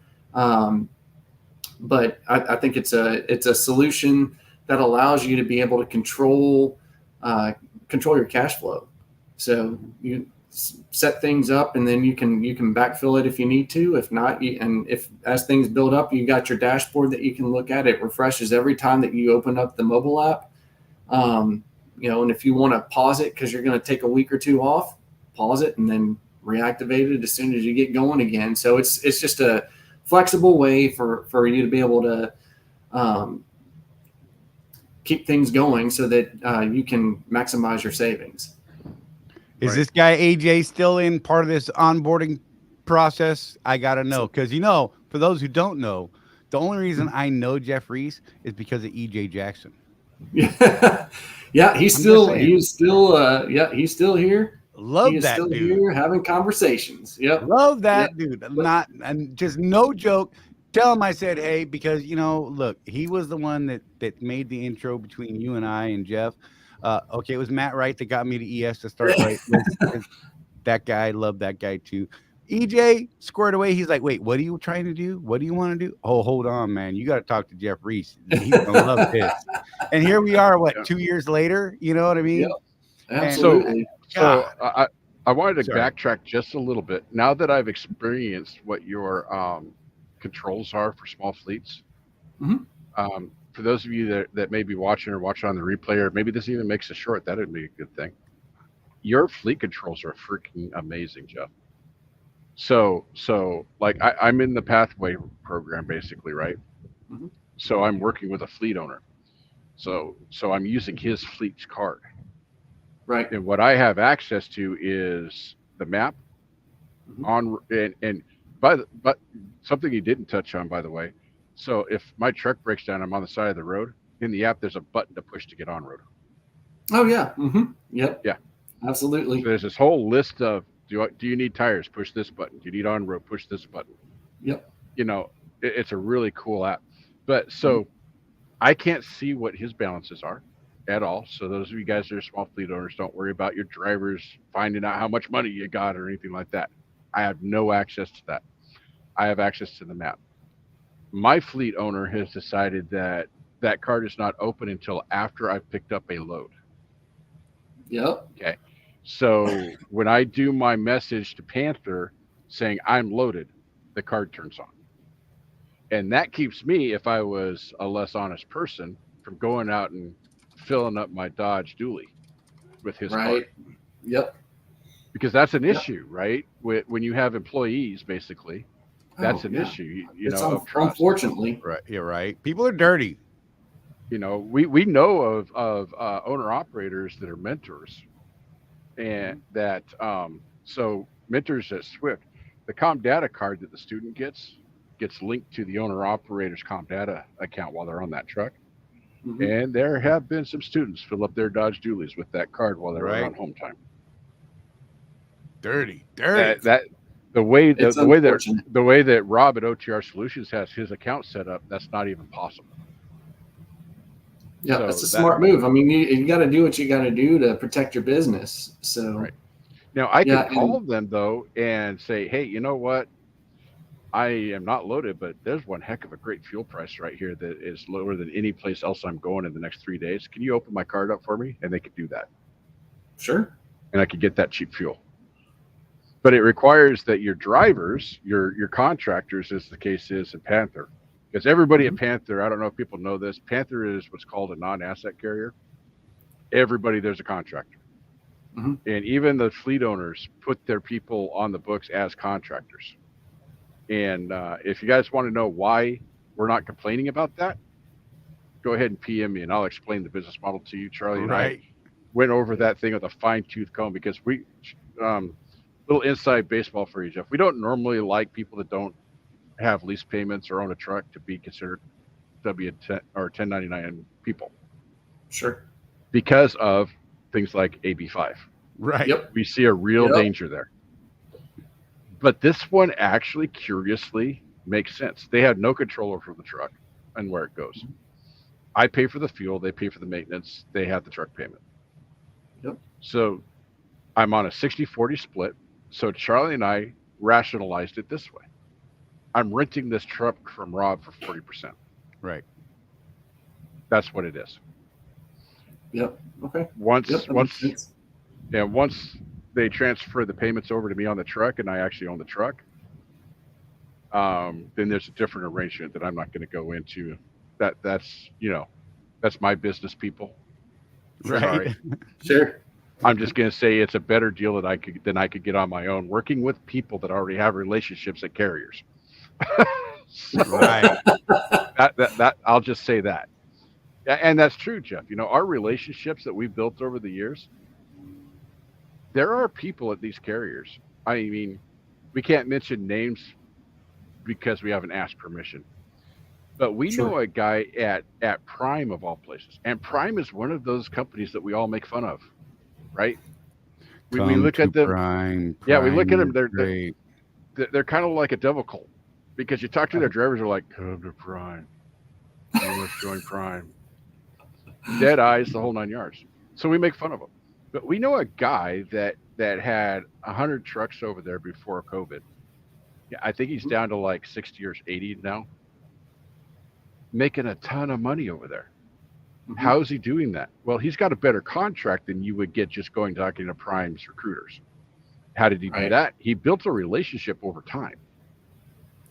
But I think it's a solution that allows you to be able to control your cash flow. So you set things up, and then you can backfill it if you need to. If not, if as things build up, you got your dashboard that you can look at. It refreshes every time that you open up the mobile app. And if you want to pause it because you're going to take a week or two off, pause it and then reactivate it as soon as you get going again. So it's just a flexible way for you to be able to keep things going so that you can maximize your savings. Is this guy AJ still in part of this onboarding process? I got to know, because for those who don't know, the only reason I know Jeff Reese is because of EJ Jackson. Yeah, he's still here. Love he is that still dude. Here having conversations. Yep. Love that dude. And just no joke. Tell him I said, hey, because look, he was the one that made the intro between you and I and Jeff. Okay, it was Matt Wright that got me to ES to start right. That guy, love that guy too. EJ squared away. He's like, wait, what are you trying to do? What do you want to do? Oh, hold on, man. You got to talk to Jeff Reese. He's going to love this. And here we are, 2 years later? You know what I mean? Yep. Absolutely. So I wanted to backtrack just a little bit. Now that I've experienced what your controls are for small fleets, for those of you that may be watching on the replay, or maybe this even makes a short, that would be a good thing. Your fleet controls are freaking amazing, Jeff. So like I'm in the Pathway program basically, right? So I'm working with a fleet owner. So I'm using his fleet's card. Right. And what I have access to is the map but something he didn't touch on, by the way. So if my truck breaks down, I'm on the side of the road. In the app, there's a button to push to get on road. Oh yeah. Yep. Yeah. Absolutely. So there's this whole list of do you need tires? Push this button. Do you need on road? Push this button. Yep. It's a really cool app. But so I can't see what his balances are at all. So those of you guys that are small fleet owners, don't worry about your drivers finding out how much money you got or anything like that. I have no access to that. I have access to the map. My fleet owner has decided that that card is not open until after I've picked up a load. Yep. Okay. So when I do my message to Panther saying I'm loaded, the card turns on. And that keeps me, if I was a less honest person, from going out and filling up my Dodge Dually with his card. Yep. Because that's an issue, right? When you have employees, basically, that's an issue, of trust. Unfortunately. Right. You're right. People are dirty. We know of owner operators that are mentors, and that so mentors at Swift, the Comp Data card that the student gets linked to the owner operator's Comp Data account while they're on that truck. Mm-hmm. And there have been some students fill up their Dodge Dualies with that card while they're on home time. Dirty. The way that Rob at OTR Solutions has his account set up, that's not even possible. Yeah, that's a smart move. I mean, you got to do what you got to do to protect your business. So now I can call them though and say, hey, you know what? I am not loaded, but there's one heck of a great fuel price right here that is lower than any place else I'm going in the next 3 days. Can you open my card up for me? And they could do that. Sure. And I could get that cheap fuel. But it requires that your drivers, your contractors, as the case is in Panther, because everybody at Panther, I don't know if people know this, Panther is what's called a non-asset carrier. Everybody there's a contractor. Mm-hmm. And even the fleet owners put their people on the books as contractors. And if you guys want to know why we're not complaining about that, go ahead and PM me and I'll explain the business model to you, Charlie. And I went over that thing with a fine-tooth comb because little inside baseball for you, Jeff. We don't normally like people that don't have lease payments or own a truck to be considered W-10 or 1099 people. Sure. Because of things like AB5. Right. Yep. We see a real danger there. But this one actually curiously makes sense. They have no control over the truck and where it goes. I pay for the fuel. They pay for the maintenance. They have the truck payment. Yep. So I'm on a 60-40 split. So Charlie and I rationalized it this way. I'm renting this truck from Rob for 40%. Right. That's what it is. Yep. Okay. Once they transfer the payments over to me on the truck and I actually own the truck, then there's a different arrangement that I'm not going to go into. That's my business, people. Right. Sorry. Sure. I'm just going to say it's a better deal that I could get on my own, working with people that already have relationships at carriers. Right. That I'll just say that. And that's true, Jeff. Our relationships that we've built over the years, there are people at these carriers. I mean, we can't mention names because we haven't asked permission. But we know a guy at Prime of all places. And Prime is one of those companies that we all make fun of, right? We look at them. Prime, we look at them. Great. They're kind of like a devil cult because you talk to their drivers, are like, come to Prime. You must join Prime. Dead eyes, the whole 9 yards. So we make fun of them. But we know a guy that had 100 trucks over there before COVID. Yeah, I think he's down to like 60 or 80 now. Making a ton of money over there. Mm-hmm. How is he doing that? Well, he's got a better contract than you would get just talking to Prime's recruiters. How did he do that? He built a relationship over time.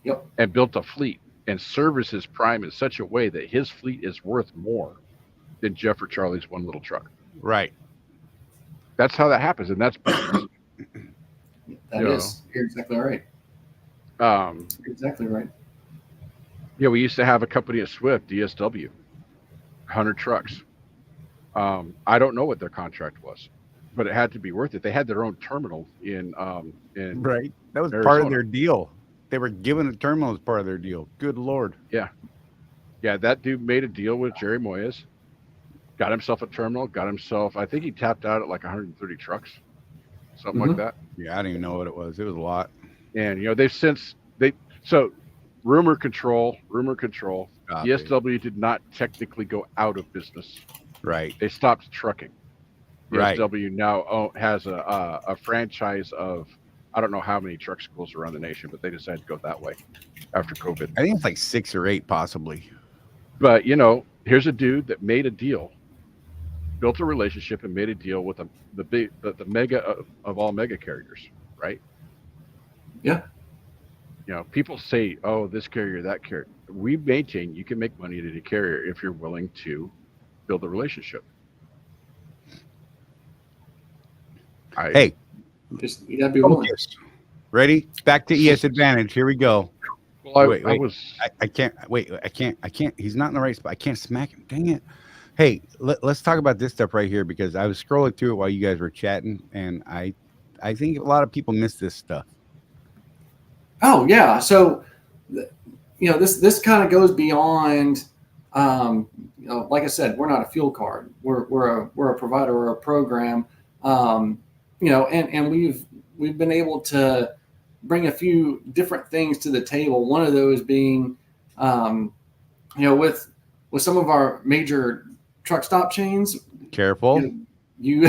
Yep. And built a fleet and services Prime in such a way that his fleet is worth more than Jeff or Charlie's one little truck. Right. That's how that happens, and that's That is. You're exactly right. You're exactly right. Yeah, we used to have a company at Swift, DSW, 100 trucks. I don't know what their contract was, but it had to be worth it. They had their own terminal in right. That was Arizona. Part of their deal. They were given a terminal as part of their deal. Good Lord. Yeah. Yeah, that dude made a deal with Jerry Moyes, got himself a terminal, I think he tapped out at like 130 trucks, something like that. Yeah, I don't even know what it was. It was a lot. And, rumor control. DSW did not technically go out of business. Right. They stopped trucking. Right. DSW now has a franchise of I don't know how many truck schools around the nation, but they decided to go that way after COVID. I think it's like 6 or 8 possibly. But here's a dude that made a deal, built a relationship, and made a deal with the mega of all mega carriers, right? Yeah. People say, "Oh, this carrier, that carrier." We maintain you can make money at any carrier if you're willing to build a relationship. Hey, just you gotta be willing. Ready? Back to ES Advantage. Here we go. Well, wait. I can't. Wait, I can't. He's not in the right spot. I can't smack him. Dang it. Hey, let's talk about this stuff right here, because I was scrolling through it while you guys were chatting, and I think a lot of people miss this stuff. Oh yeah. So, this kind of goes beyond. Like I said, we're not a fuel card. We're a provider or a program. And we've been able to bring a few different things to the table. One of those being, with some of our major truck stop chains. Careful. You've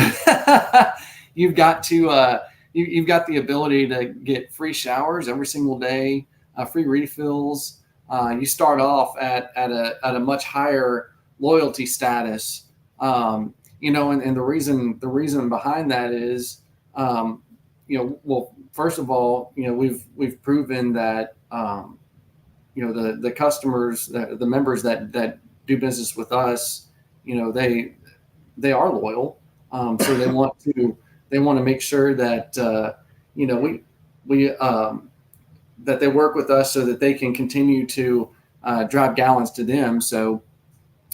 got to you've got the ability to get free showers every single day, free refills. You start off at a much higher loyalty status. And the reason behind that is, well, first of all, we've proven that, the customers, the members that do business with us, they are loyal. So they want to make sure that, we that they work with us so that they can continue to drive gallons to them. So,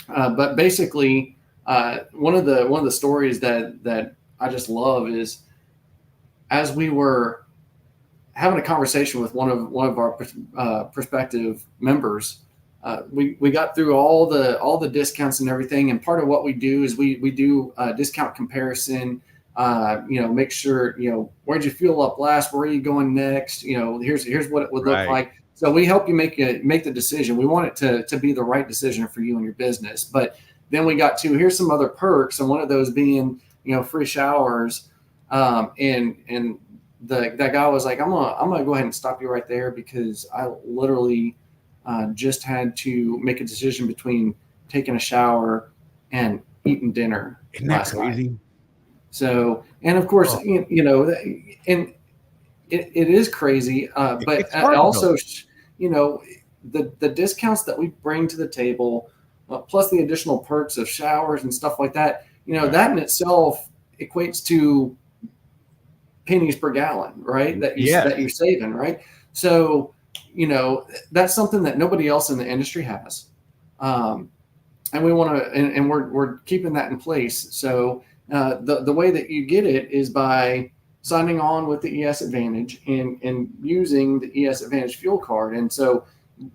but basically, one of the stories that I just love is, as we were having a conversation with one of our prospective members, we got through all the discounts and everything. And part of what we do is we do a discount comparison. Make sure, where'd you fuel up last? Where are you going next? Here's what it would look like. So we help you make the decision. We want it to be the right decision for you and your business. But then we got to, here's some other perks. And one of those being, free showers. And that guy was like, I'm gonna go ahead and stop you right there, because I literally just had to make a decision between taking a shower and eating dinner. Isn't that crazy? Night. So, and of course, and it is crazy, but also, the discounts that we bring to the table, plus the additional perks of showers and stuff like that, that in itself equates to pennies per gallon, right? That you're saving, right? So, that's something that nobody else in the industry has. And we want to, and we're keeping that in place. So, the way that you get it is by signing on with the ES Advantage and using the ES Advantage fuel card. And so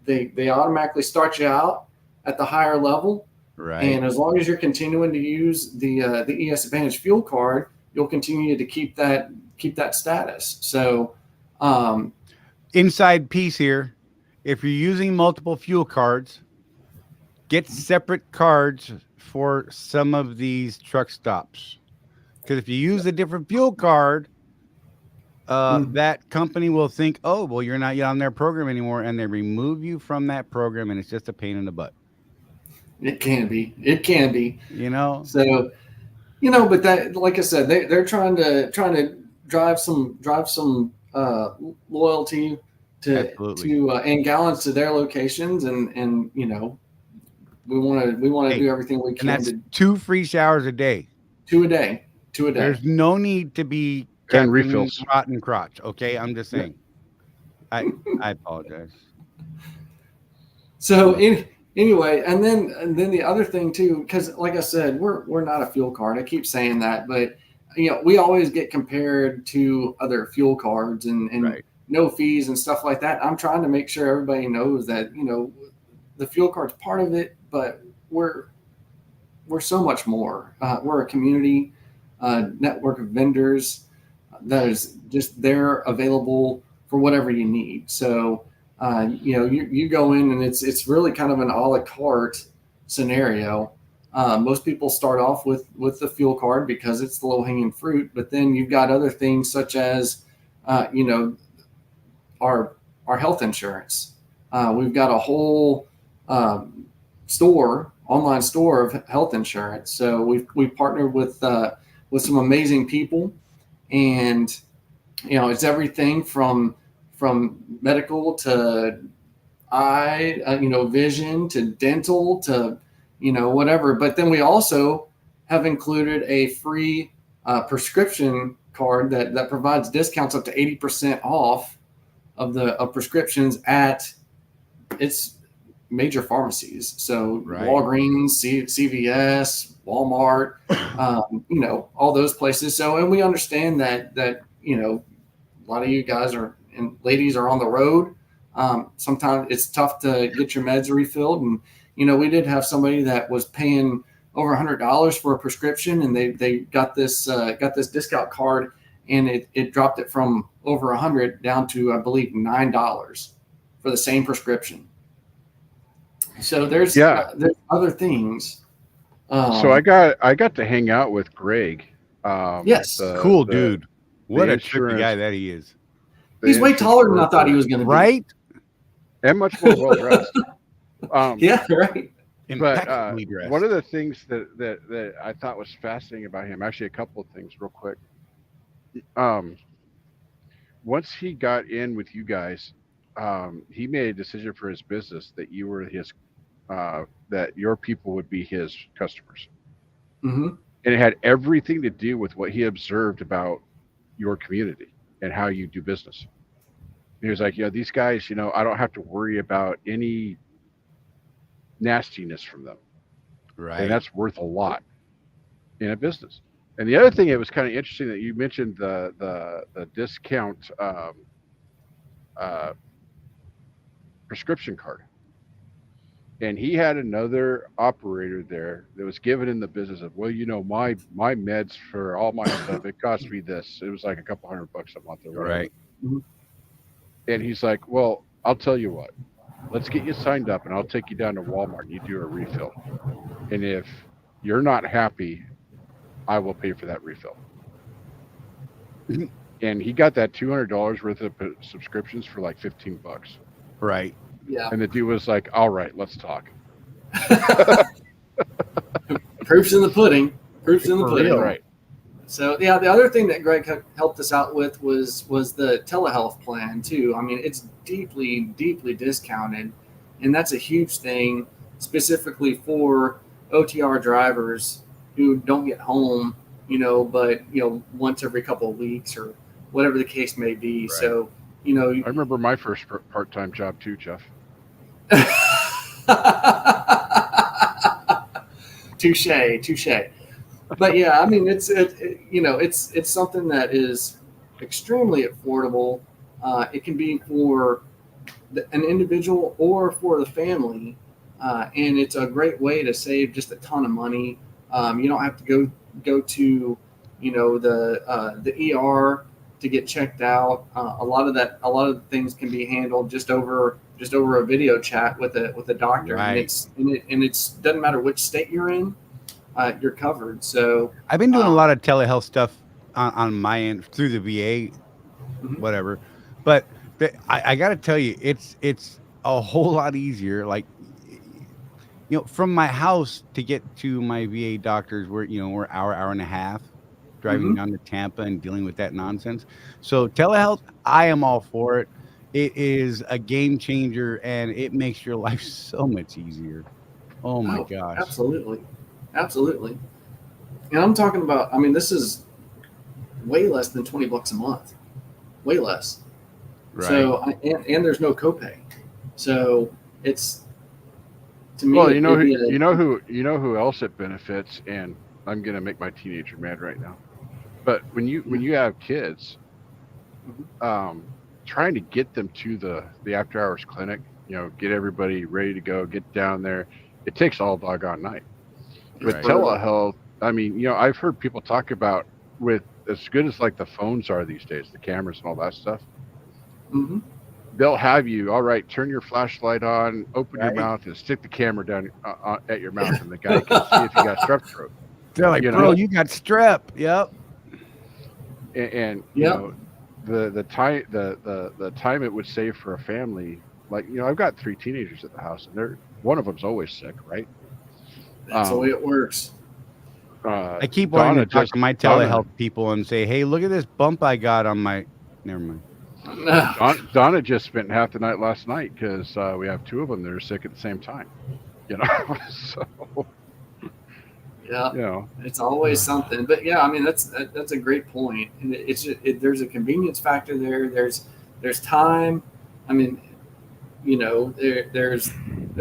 they automatically start you out at the higher level. Right. And as long as you're continuing to use the ES Advantage fuel card, you'll continue to keep that status. So, inside piece here, if you're using multiple fuel cards, get separate cards for some of these truck stops, because if you use a different fuel card, that company will think, oh, well, you're not on their program anymore, and they remove you from that program, and it's just a pain in the butt. It can be. So, but that, like I said, they're trying to drive some loyalty to and gallons to their locations, and we want to do everything we can. And that's 2 free showers a day. 2 a day. There's no need to be 10 refills. Rotten crotch. Okay, I'm just saying. I apologize. So anyway, and then the other thing too, because like I said, we're not a fuel card. I keep saying that, but we always get compared to other fuel cards and no fees and stuff like that. I'm trying to make sure everybody knows that the fuel card's part of it, but we're so much more. We're a community network of vendors that is just there, available for whatever you need. So you go in and it's really kind of an a la carte scenario. Most people start off with the fuel card because it's the low hanging fruit, but then you've got other things such as you know, our health insurance. We've got a whole online store of health insurance. So we've partnered with some amazing people, and you know, it's everything from medical to eye, you know, vision to dental to, you know, whatever. But then we also have included a free prescription card that provides discounts up to 80% off of prescriptions at its major pharmacies. So Walgreens, CVS, Walmart, you know, all those places. So, and we understand that, you know, a lot of you guys and ladies are on the road. Sometimes it's tough to get your meds refilled. And, you know, we did have somebody that was paying over $100 for a prescription, and they got this discount card, and it dropped it from over $100 down to, I believe, $9 for the same prescription. So there's other things. So I got to hang out with Greg. Yes, cool dude. What a trippy guy that he is. He's way taller than I thought he was going to be. Right? And much more well dressed. Yeah, right. But one of the things that I thought was fascinating about him, actually a couple of things real quick. Once he got in with you guys, he made a decision for his business that you were his, that your people would be his customers. Mm-hmm. And it had everything to do with what he observed about your community and how you do business. He was like, you know, these guys, you know, I don't have to worry about any nastiness from them. Right. And that's worth a lot in a business. And the other thing, it was kind of interesting that you mentioned the discount prescription card. And he had another operator there that was given in the business of, well, you know, my meds for all my stuff, it cost me this. It was like a couple $100 a month or whatever. Right. And he's like, well, I'll tell you what, let's get you signed up and I'll take you down to Walmart and you do a refill. And if you're not happy, I will pay for that refill. And he got that $200 worth of subscriptions for like $15. Right. Yeah. And the dude was like, all right, let's talk. Proof's in the pudding. Proof's in the pudding. Real, right. So yeah, the other thing that Greg helped us out with was the telehealth plan too. I mean, it's deeply discounted, and that's a huge thing specifically for OTR drivers who don't get home, you know, but you know, once every couple of weeks or whatever the case may be. Right. So, you know, I remember my first part-time job too, Jeff. Touche. But yeah, I mean, it's something that is extremely affordable. It can be for an individual or for the family, and it's a great way to save just a ton of money. You don't have to go to, you know, the ER to get checked out. A lot of the things can be handled just over a video chat with a doctor. Right. And it's doesn't matter which state you're in. You're covered. So I've been doing a lot of telehealth stuff on my end through the VA, whatever. But I got to tell you, it's a whole lot easier. Like, you know, from my house to get to my VA doctors, we're hour and a half driving down to Tampa and dealing with that nonsense. So telehealth, I am all for it. It is a game changer, and it makes your life so much easier. Oh my gosh. Absolutely. And I'm talking about, I mean, this is way less than $20 a month, way less. Right. So, and there's no copay. So it's, to me, well, you know who else it benefits, and I'm going to make my teenager mad right now. But when you have kids, trying to get them to the after hours clinic, you know, get everybody ready to go, get down there, it takes all doggone night. With telehealth, I mean, you know, I've heard people talk about, with as good as like the phones are these days, the cameras and all that stuff, they'll have you, all right, turn your flashlight on, open your mouth, and stick the camera down at your mouth, and the guy can see if you got strep throat. They're like, you bro, you got strep. Yep. And you know, the time it would save for a family, like, I've got 3 teenagers at the house, and one of them's always sick, right? That's the way it works. I keep wanting to talk to my telehealth people and say, hey, look at this bump I got on my. Never mind. Donna just spent half the night last night because we have 2 of them that are sick at the same time. So. Yeah, it's always something. But yeah, I mean that's a great point. And there's a convenience factor there. There's time. I mean, there's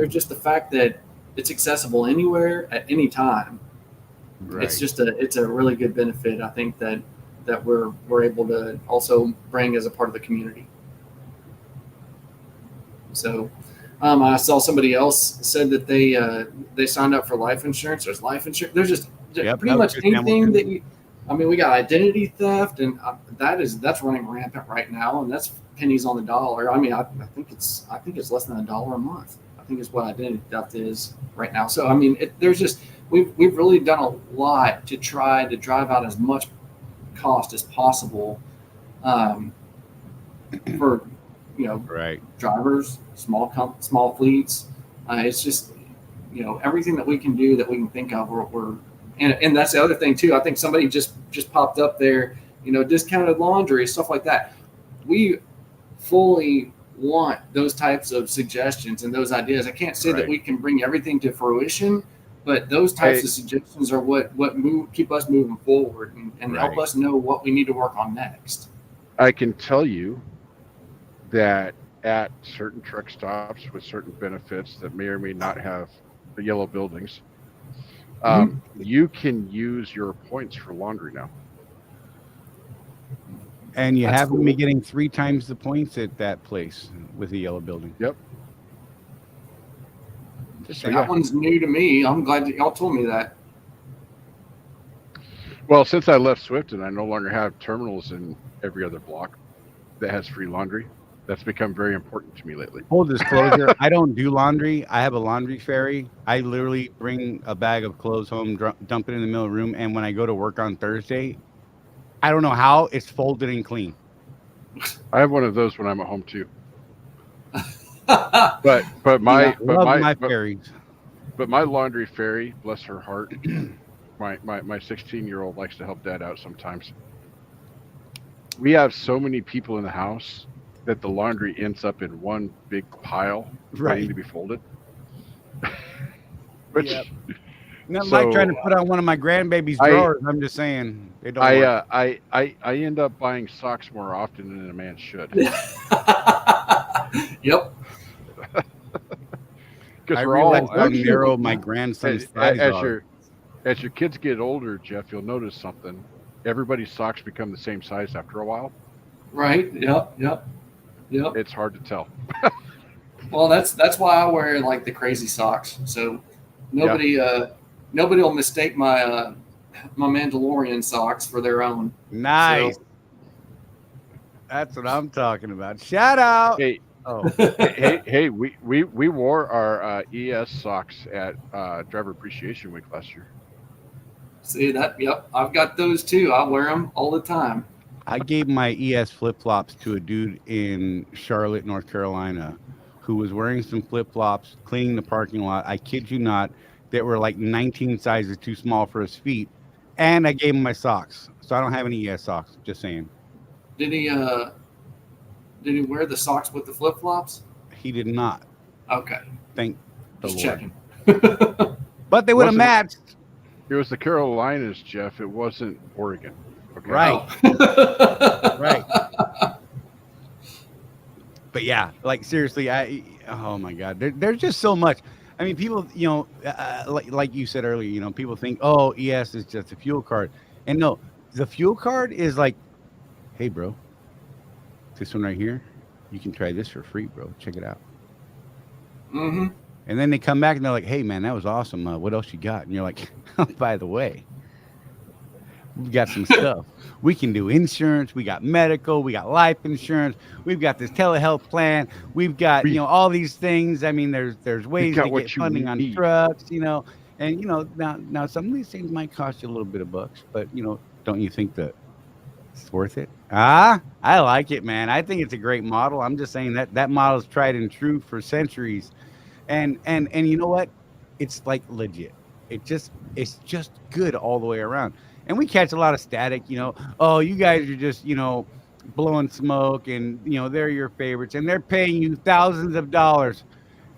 just the fact that it's accessible anywhere at any time. Right. It's a really good benefit, I think, that we're able to also bring as a part of the community. So I saw somebody else said that they signed up for life insurance. There's life insurance. There's just pretty much anything that we got identity theft, and that's running rampant right now, and that's pennies on the dollar. I mean, I think it's less than $1 a month. I think is what identity theft is right now. So I mean, we've really done a lot to try to drive out as much cost as possible for drivers, small fleets. It's just everything that we can do that we can think of. And that's the other thing too. I think somebody just popped up there. Discounted laundry, stuff like that. We fully want those types of suggestions and those ideas. I can't say that we can bring everything to fruition, but those types of suggestions are what keep us moving forward and help us know what we need to work on next. I can tell you that at certain truck stops with certain benefits that may or may not have the yellow buildings, you can use your points for laundry now. And you have me getting 3 times the points at that place with the yellow building. Yep. That one's new to me. I'm glad that y'all told me that. Well, since I left Swifton, I no longer have terminals in every other block that has free laundry. That's become very important to me lately. Full disclosure, I don't do laundry. I have a laundry ferry. I literally bring a bag of clothes home, dump it in the middle of the room, and when I go to work on Thursday, I don't know how it's folded and clean. I have one of those when I'm at home too. but my ferries. But my laundry fairy, bless her heart, my 16-year-old likes to help Dad out sometimes. We have so many people in the house that the laundry ends up in one big pile waiting to be folded. Not like trying to put on one of my grandbaby's drawers. I'm just saying they don't work. I end up buying socks more often than a man should. Yep. I realize how narrow my grandson's thighs are. As your kids get older, Jeff, you'll notice something. Everybody's socks become the same size after a while. Right. Yep. It's hard to tell. Well, that's why I wear like the crazy socks. So nobody will mistake my Mandalorian socks for their own. Nice. So, that's what I'm talking about. Shout out. Hey, hey, we wore our ES socks at Driver Appreciation Week last year. See that? Yep, I've got those too. I wear them all the time. I gave my ES flip-flops to a dude in Charlotte, North Carolina, who was wearing some flip-flops, cleaning the parking lot. I kid you not, that were like 19 sizes too small for his feet. And I gave him my socks. So I don't have any ES socks, just saying. Did he wear the socks with the flip-flops? He did not. Okay. Thank the Just Lord. checking. But they would have matched. It was the Carolinas, Jeff. It wasn't Oregon. Okay. Right. Right. But yeah, like seriously, oh my God, there's just so much. I mean, people, like you said earlier, people think, oh, ES is just a fuel card. And no, the fuel card is like, hey, bro, this one right here, you can try this for free, bro. Check it out. Mm-hmm. And then they come back and they're like, hey, man, that was awesome. What else you got? And you're like, oh, by the way, we've got some stuff. We can do insurance. We got medical. We got life insurance. We've got this telehealth plan. We've got, all these things. I mean, there's ways to get funding on trucks, And, now some of these things might cost you a little bit of bucks, but, don't you think that It's worth it. I like it, man. I think it's a great model. I'm just saying that model is tried and true for centuries. And you know what? It's like legit. It's just good all the way around. And we catch a lot of static, oh, you guys are just, blowing smoke and they're your favorites and they're paying you thousands of dollars.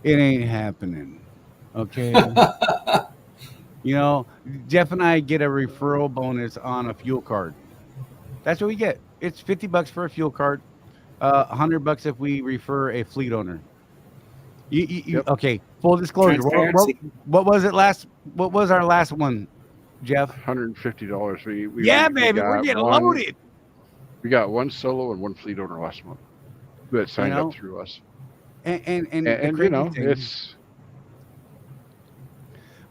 It ain't happening. Okay. Jeff and I get a referral bonus on a fuel card. That's what we get. It's $50 for a fuel card, $100 if we refer a fleet owner. Yep. Okay. Full disclosure. What was it last? What was our last one, Jeff? $150. Baby, we're getting loaded. We got one solo and one fleet owner last month that signed up through us. And it's.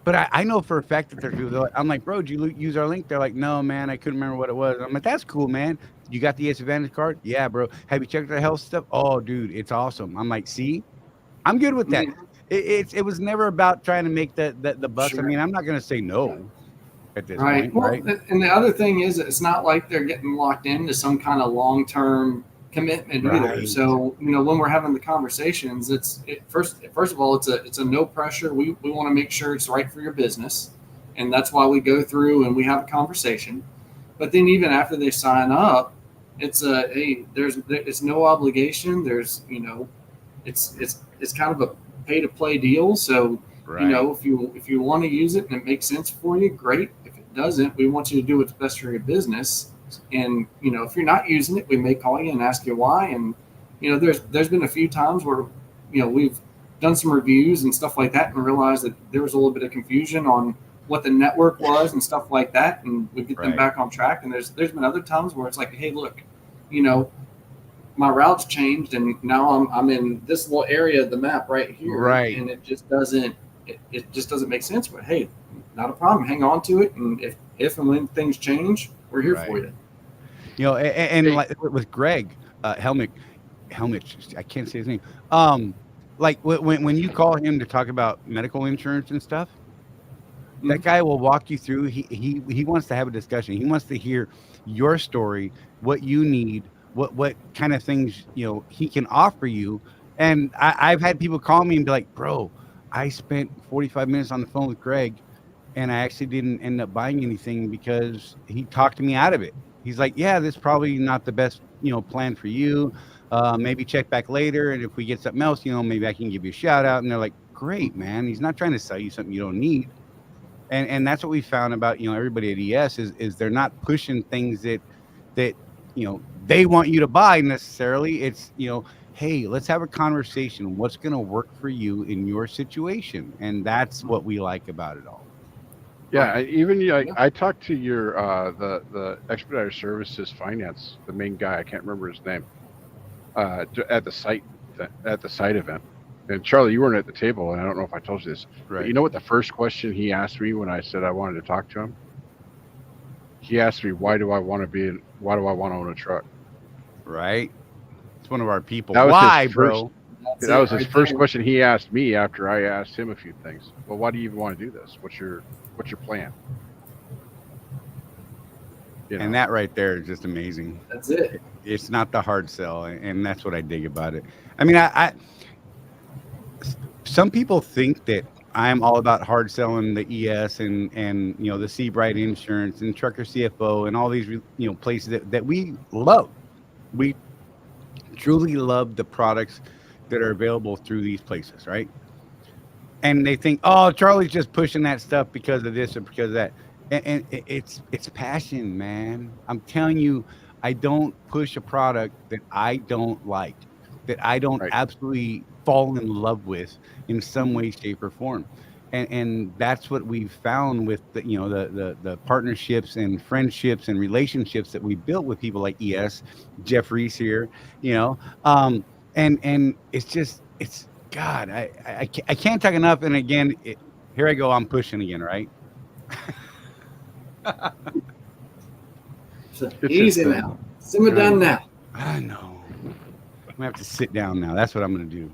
But I know for a fact that they're like, I'm like, bro, did you use our link? They're like, no, man, I couldn't remember what it was. I'm like, that's cool, man. You got the Advantage card? Yeah, bro. Have you checked the health stuff? Oh, dude, it's awesome. I'm like, see, I'm good with that. It was never about trying to make the bucks. Sure. I mean, I'm not going to say no at this point. Well, right. And the other thing is, it's not like they're getting locked into some kind of long-term commitment either. So, when we're having the conversations, first of all, it's a no pressure. We want to make sure it's right for your business. And that's why we go through and we have a conversation. But then even after they sign up, it's it's no obligation. There's, it's kind of a pay to play deal. So, if you want to use it and it makes sense for you, great. If it doesn't, we want you to do what's best for your business. And, if you're not using it, we may call you and ask you why. And, there's been a few times where, we've done some reviews and stuff like that and realized that there was a little bit of confusion on what the network was and stuff like that. And we get them back on track. And there's been other times where it's like, hey, look, my route's changed and now I'm in this little area of the map right here. Right. And it just doesn't make sense. But hey, not a problem. Hang on to it. And if and when things change, we're here for you. And like with Greg Helmick, I can't say his name. Like when you call him to talk about medical insurance and stuff, that guy will walk you through. He wants to have a discussion. He wants to hear your story, what you need, what kind of things he can offer you. And I've had people call me and be like, bro, I spent 45 minutes on the phone with Greg and I actually didn't end up buying anything because he talked me out of it. He's like, yeah, this is probably not the best, plan for you. Maybe check back later. And if we get something else, maybe I can give you a shout out. And they're like, great, man. He's not trying to sell you something you don't need. And that's what we found about, everybody at ES is they're not pushing things that they want you to buy necessarily. It's, hey, let's have a conversation. What's going to work for you in your situation? And that's what we like about it all. Yeah, I talked to your the Expeditors Services finance, the main guy. I can't remember his name. At the site event, and Charlie, you weren't at the table, and I don't know if I told you this. Right. But you know what the first question he asked me when I said I wanted to talk to him? He asked me, why do I want to own a truck? Right. It's one of our people. Why, bro? That was his first question he asked me after I asked him a few things. Well, why do you even want to do this? What's your plan? And that right there is just amazing. That's it. It's not the hard sell, and that's what I dig about it. I mean, I some people think that I'm all about hard selling the ES and the Seabright Insurance and Trucker CFO and all these places that we love. We truly love the products that are available through these places, right? And they think, oh, Charlie's just pushing that stuff because of this or because of that. And it's passion, man. I'm telling you, I don't push a product that I don't like, that I don't absolutely fall in love with in some way, shape, or form. And that's what we've found with the partnerships and friendships and relationships that we built with people like ES, Jeff Reese here, and it's God, I can't talk enough. And again, here I go, I'm pushing again, right? Easy now. Simmer down now. I know. I'm gonna have to sit down now. That's what I'm gonna do.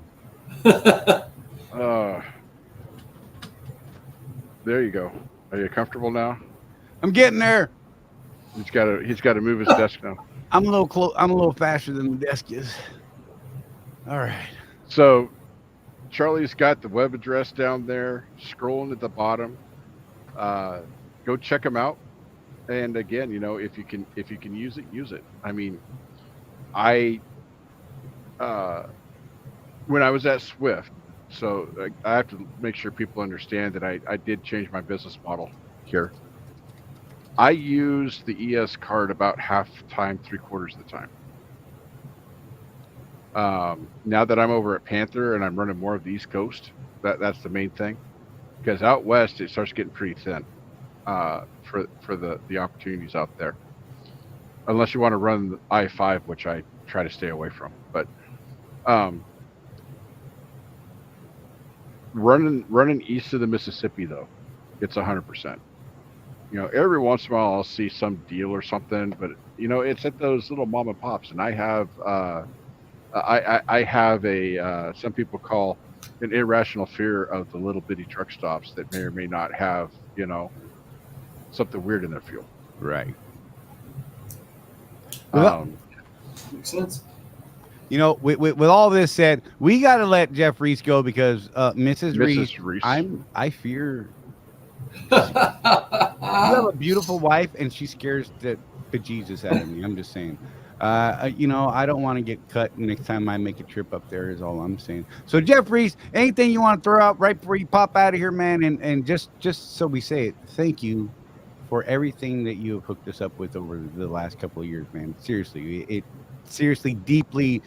There you go. Are you comfortable now? I'm getting there. He's got to move his desk now. I'm a little faster than the desk is. All right. So Charlie's got the web address down there, scrolling at the bottom. Go check them out. And again, you know, if you can use it, use it. I mean, when I was at Swift, so I have to make sure people understand that I did change my business model here. I use the ES card about half the time, 3/4 of the time. Now that I'm over at Panther and I'm running more of the East Coast, that's the main thing. Because out west it starts getting pretty thin for the opportunities out there. Unless you want to run I-5, which I try to stay away from. But running east of the Mississippi though, it's 100%. You know, every once in a while I'll see some deal or something, but you know, it's at those little mom and pops, and I have I have a some people call an irrational fear of the little bitty truck stops that may or may not have, you know, something weird in their fuel. Right. Makes sense. You know, with all this said, we got to let Jeff Reese go because Mrs. Reese, I fear. You have a beautiful wife, and she scares the bejesus out of me. I'm just saying. You know, I don't want to get cut next time I make a trip up there. Is all I'm saying. So, Jeff Reese, anything you want to throw out right before you pop out of here, man? And just so we say it, thank you for everything that you have hooked us up with over the last couple of years, man. Seriously, seriously deeply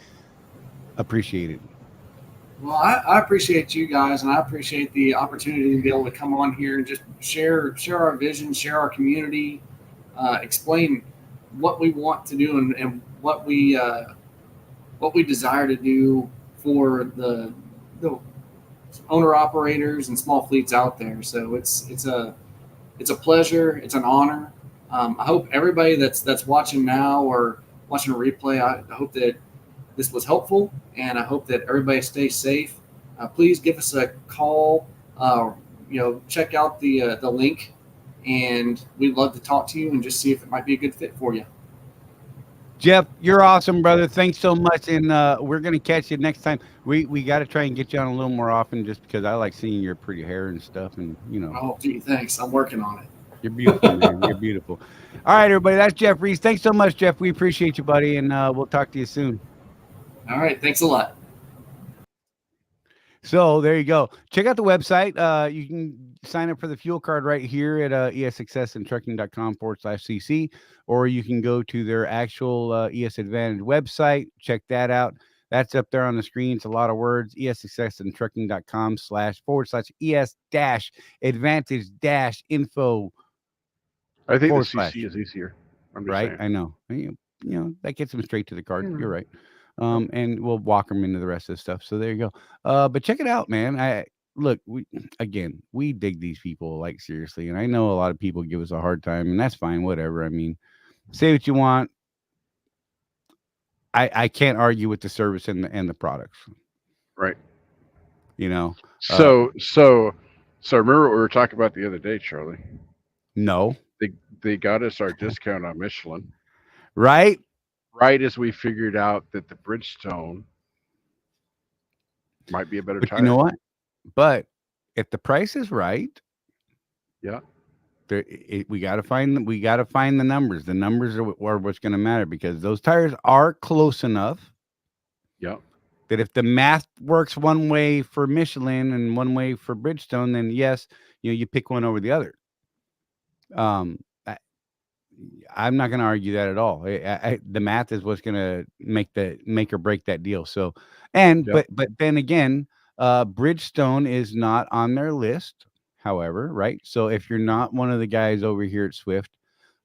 appreciated. Well, I appreciate you guys, and I appreciate the opportunity to be able to come on here and just share our vision, share our community, explain what we want to do and what we desire to do for the owner operators and small fleets out there. So it's a pleasure, it's an honor. I hope everybody that's watching now or watching a replay, I hope that this was helpful, and I hope that everybody stays safe. Please give us a call. Check out the link, and we'd love to talk to you and just see if it might be a good fit for you. Jeff, you're awesome, brother. Thanks so much, and we're gonna catch you next time. We got to try and get you on a little more often, just because I like seeing your pretty hair and stuff, and you know. Oh, gee, thanks. I'm working on it. You're beautiful, man. You're beautiful. All right, everybody. That's Jeff Reese. Thanks so much, Jeff. We appreciate you, buddy, and we'll talk to you soon. All right. Thanks a lot. So there you go. Check out the website. You can sign up for the fuel card right here at essuccessandtrucking.com/cc, or you can go to their actual ES Advantage website. Check that out. That's up there on the screen. It's a lot of words. essuccessandtrucking.com//ES-Advantage-info. I think the CC is easier. Right? Saying. I know. You know, that gets them straight to the card. You're right. And we'll walk them into the rest of the stuff. So there you go. But check it out, man. We dig these people, like, seriously. And I know a lot of people give us a hard time, and that's fine. Whatever. I mean, say what you want. I can't argue with the service and the products. Right. You know. So remember what we were talking about the other day, Charlie? No. They got us our discount on Michelin. Right. Right as we figured out that the Bridgestone might be a better tire. You know what? But if the price is right, yeah, we got to find the numbers. The numbers are what's going to matter, because those tires are close enough. Yeah. That if the math works one way for Michelin and one way for Bridgestone, then yes, you pick one over the other. I'm not going to argue that at all. The math is what's going to make or break that deal. So, but then again, Bridgestone is not on their list. However, right. So if you're not one of the guys over here at Swift,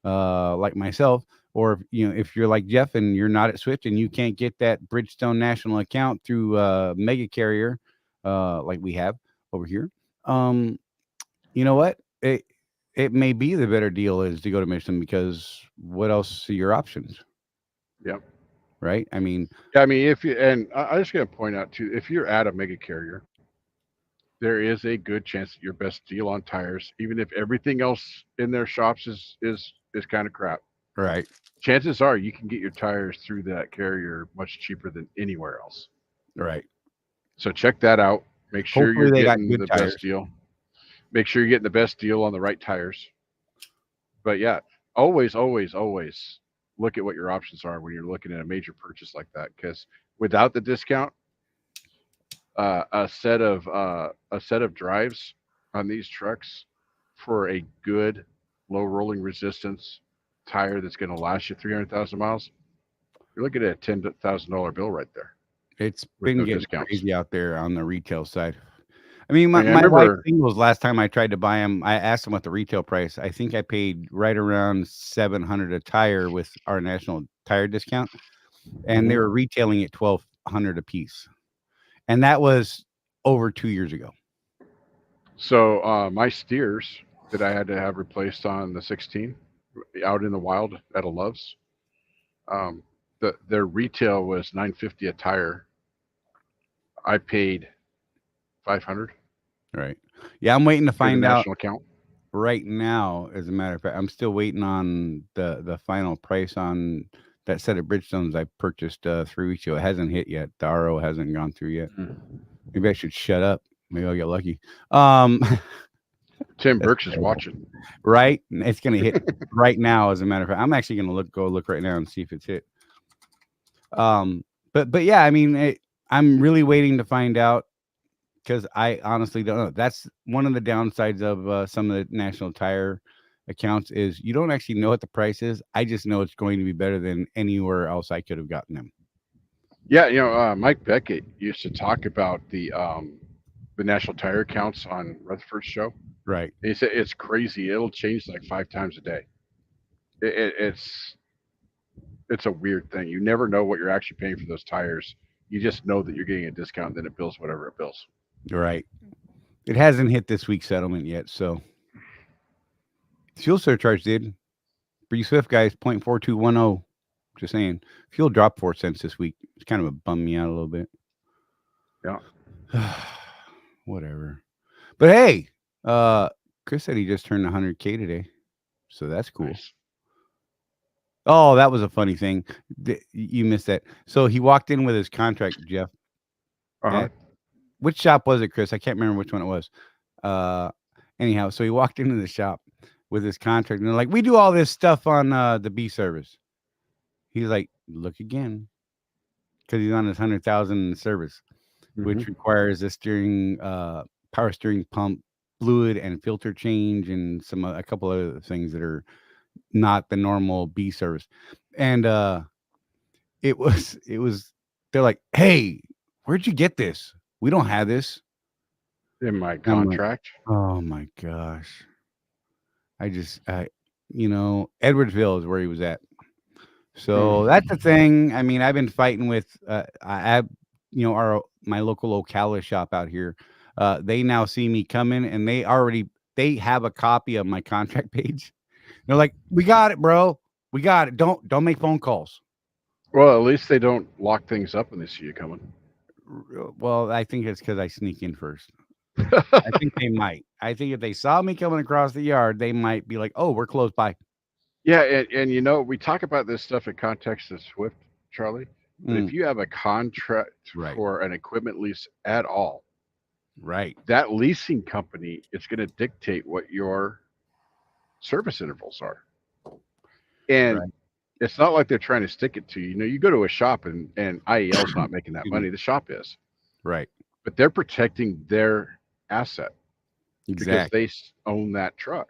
like myself, or if you're like Jeff and you're not at Swift and you can't get that Bridgestone national account through Mega Carrier, like we have over here, you know what? It may be the better deal is to go to Michelin, because what else are your options? Yep. Right. I mean, if you, and I just got to point out too, if you're at a Mega Carrier, there is a good chance that your best deal on tires, even if everything else in their shops is kind of crap, Right. Chances are you can get your tires through that carrier much cheaper than anywhere else. Right. So check that out. Make sure Hopefully you're they got getting good the tires. best deal. Make sure you're getting the best deal on the right tires. But yeah, always look at what your options are when you're looking at a major purchase like that. Because without the discount, a set of drives on these trucks for a good low rolling resistance tire that's going to last you 300,000 miles, you're looking at a $10,000 bill right there. It's with been no getting discounts. crazy out there on the retail side. I mean, I my white remember- singles, last time I tried to buy them, I asked them what the retail price. I think I paid right around $700 a tire with our national tire discount, and they were retailing at $1,200 a piece, and that was over 2 years ago. So my steers that I had to have replaced on the 16 out in the wild at a Love's, their retail was $950 a tire. I paid $500. Right. Yeah, I'm waiting to find out national account. right now. As a matter of fact, I'm still waiting on the final price on that set of Bridgestones I purchased through each. It hasn't hit yet. The RO hasn't gone through yet. Maybe I should shut up. Maybe I'll get lucky. Tim Burks is watching. Right? It's going to hit right now, as a matter of fact. I'm actually going to go look right now and see if it's hit. But yeah, I mean, I'm really waiting to find out, because I honestly don't know. That's one of the downsides of some of the national tire accounts is you don't actually know what the price is. I just know it's going to be better than anywhere else I could have gotten them. Yeah, Mike Beckett used to talk about the national tire accounts on Rutherford's show. Right. He said it's crazy. It'll change like 5 times a day. It's a weird thing. You never know what you're actually paying for those tires. You just know that you're getting a discount, and then it bills whatever it bills. Right. It hasn't hit this week's settlement yet, so fuel surcharge did. Pretty swift, guys. 0.4210. Just saying. Fuel dropped 4 cents this week. It's kind of a bummed me out a little bit. Yeah. Whatever. But hey, Chris said he just turned 100K today, so that's cool. Nice. Oh, that was a funny thing. You missed that. So he walked in with his contract, Jeff. Which shop was it, Chris? I can't remember which one it was. Anyhow, so he walked into the shop with his contract, and they're like, "We do all this stuff on the B service." He's like, "Look again," because he's on his 100,000 service, which requires a steering, power steering pump, fluid and filter change, and a couple other things that are not the normal B service. And it was they're like, "Hey, where'd you get this? We don't have this in my contract." Like, oh my gosh. Edwardsville is where he was at. So that's the thing. I mean, I've been fighting with my local Ocala shop out here. They now see me coming, and they have a copy of my contract page. They're like, "We got it, bro. We got it. Don't make phone calls." Well, at least they don't lock things up when they see you coming. Well, I think it's because I sneak in first. I think they might. I think if they saw me coming across the yard, they might be like, "Oh, we're close by." Yeah, and we talk about this stuff in context of Swift, Charlie. But if you have a contract for an equipment lease at all, right, that leasing company is going to dictate what your service intervals are. And it's not like they're trying to stick it to you. You go to a shop and IEL's not making that money. The shop is. Right. But they're protecting their asset. Exactly. Because they own that truck.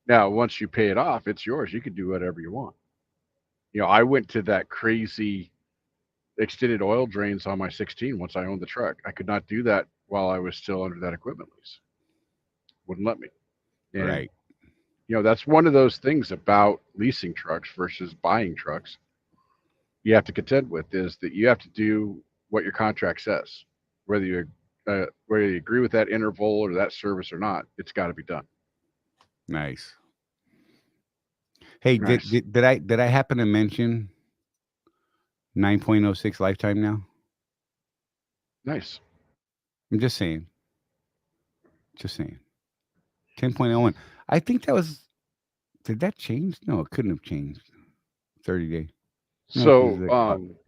Now, once you pay it off, it's yours. You can do whatever you want. I went to that crazy extended oil drains on my 16 once I owned the truck. I could not do that while I was still under that equipment lease. Wouldn't let me. And, right. That's one of those things about leasing trucks versus buying trucks you have to contend with, is that you have to do what your contract says. Whether you agree with that interval or that service or not, it's got to be done. Nice. Hey, nice. Did I happen to mention 9.06 lifetime now? Nice. I'm just saying. 10.01. I think that was. Did that change? No, it couldn't have changed. 30 day. So,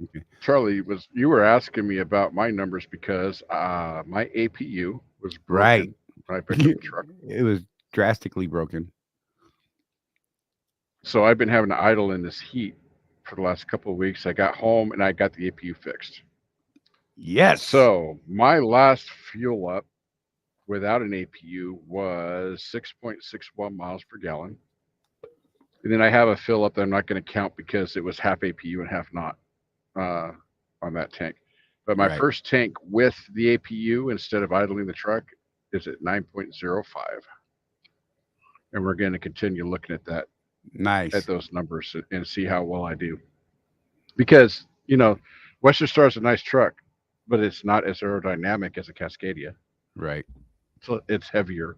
Okay. Charlie, you were asking me about my numbers because my APU was broken Right. when I picked up the truck. It was drastically broken. So I've been having to idle in this heat for the last couple of weeks. I got home and I got the APU fixed. Yes. So my last fuel up without an APU was 6.61 miles per gallon. And then I have a fill up that I'm not going to count because it was half APU and half not on that tank. But my first tank with the APU instead of idling the truck is at 9.05. And we're going to continue looking at that. Nice. At those numbers and see how well I do. Because, Western Star is a nice truck, but it's not as aerodynamic as a Cascadia. Right. So it's heavier.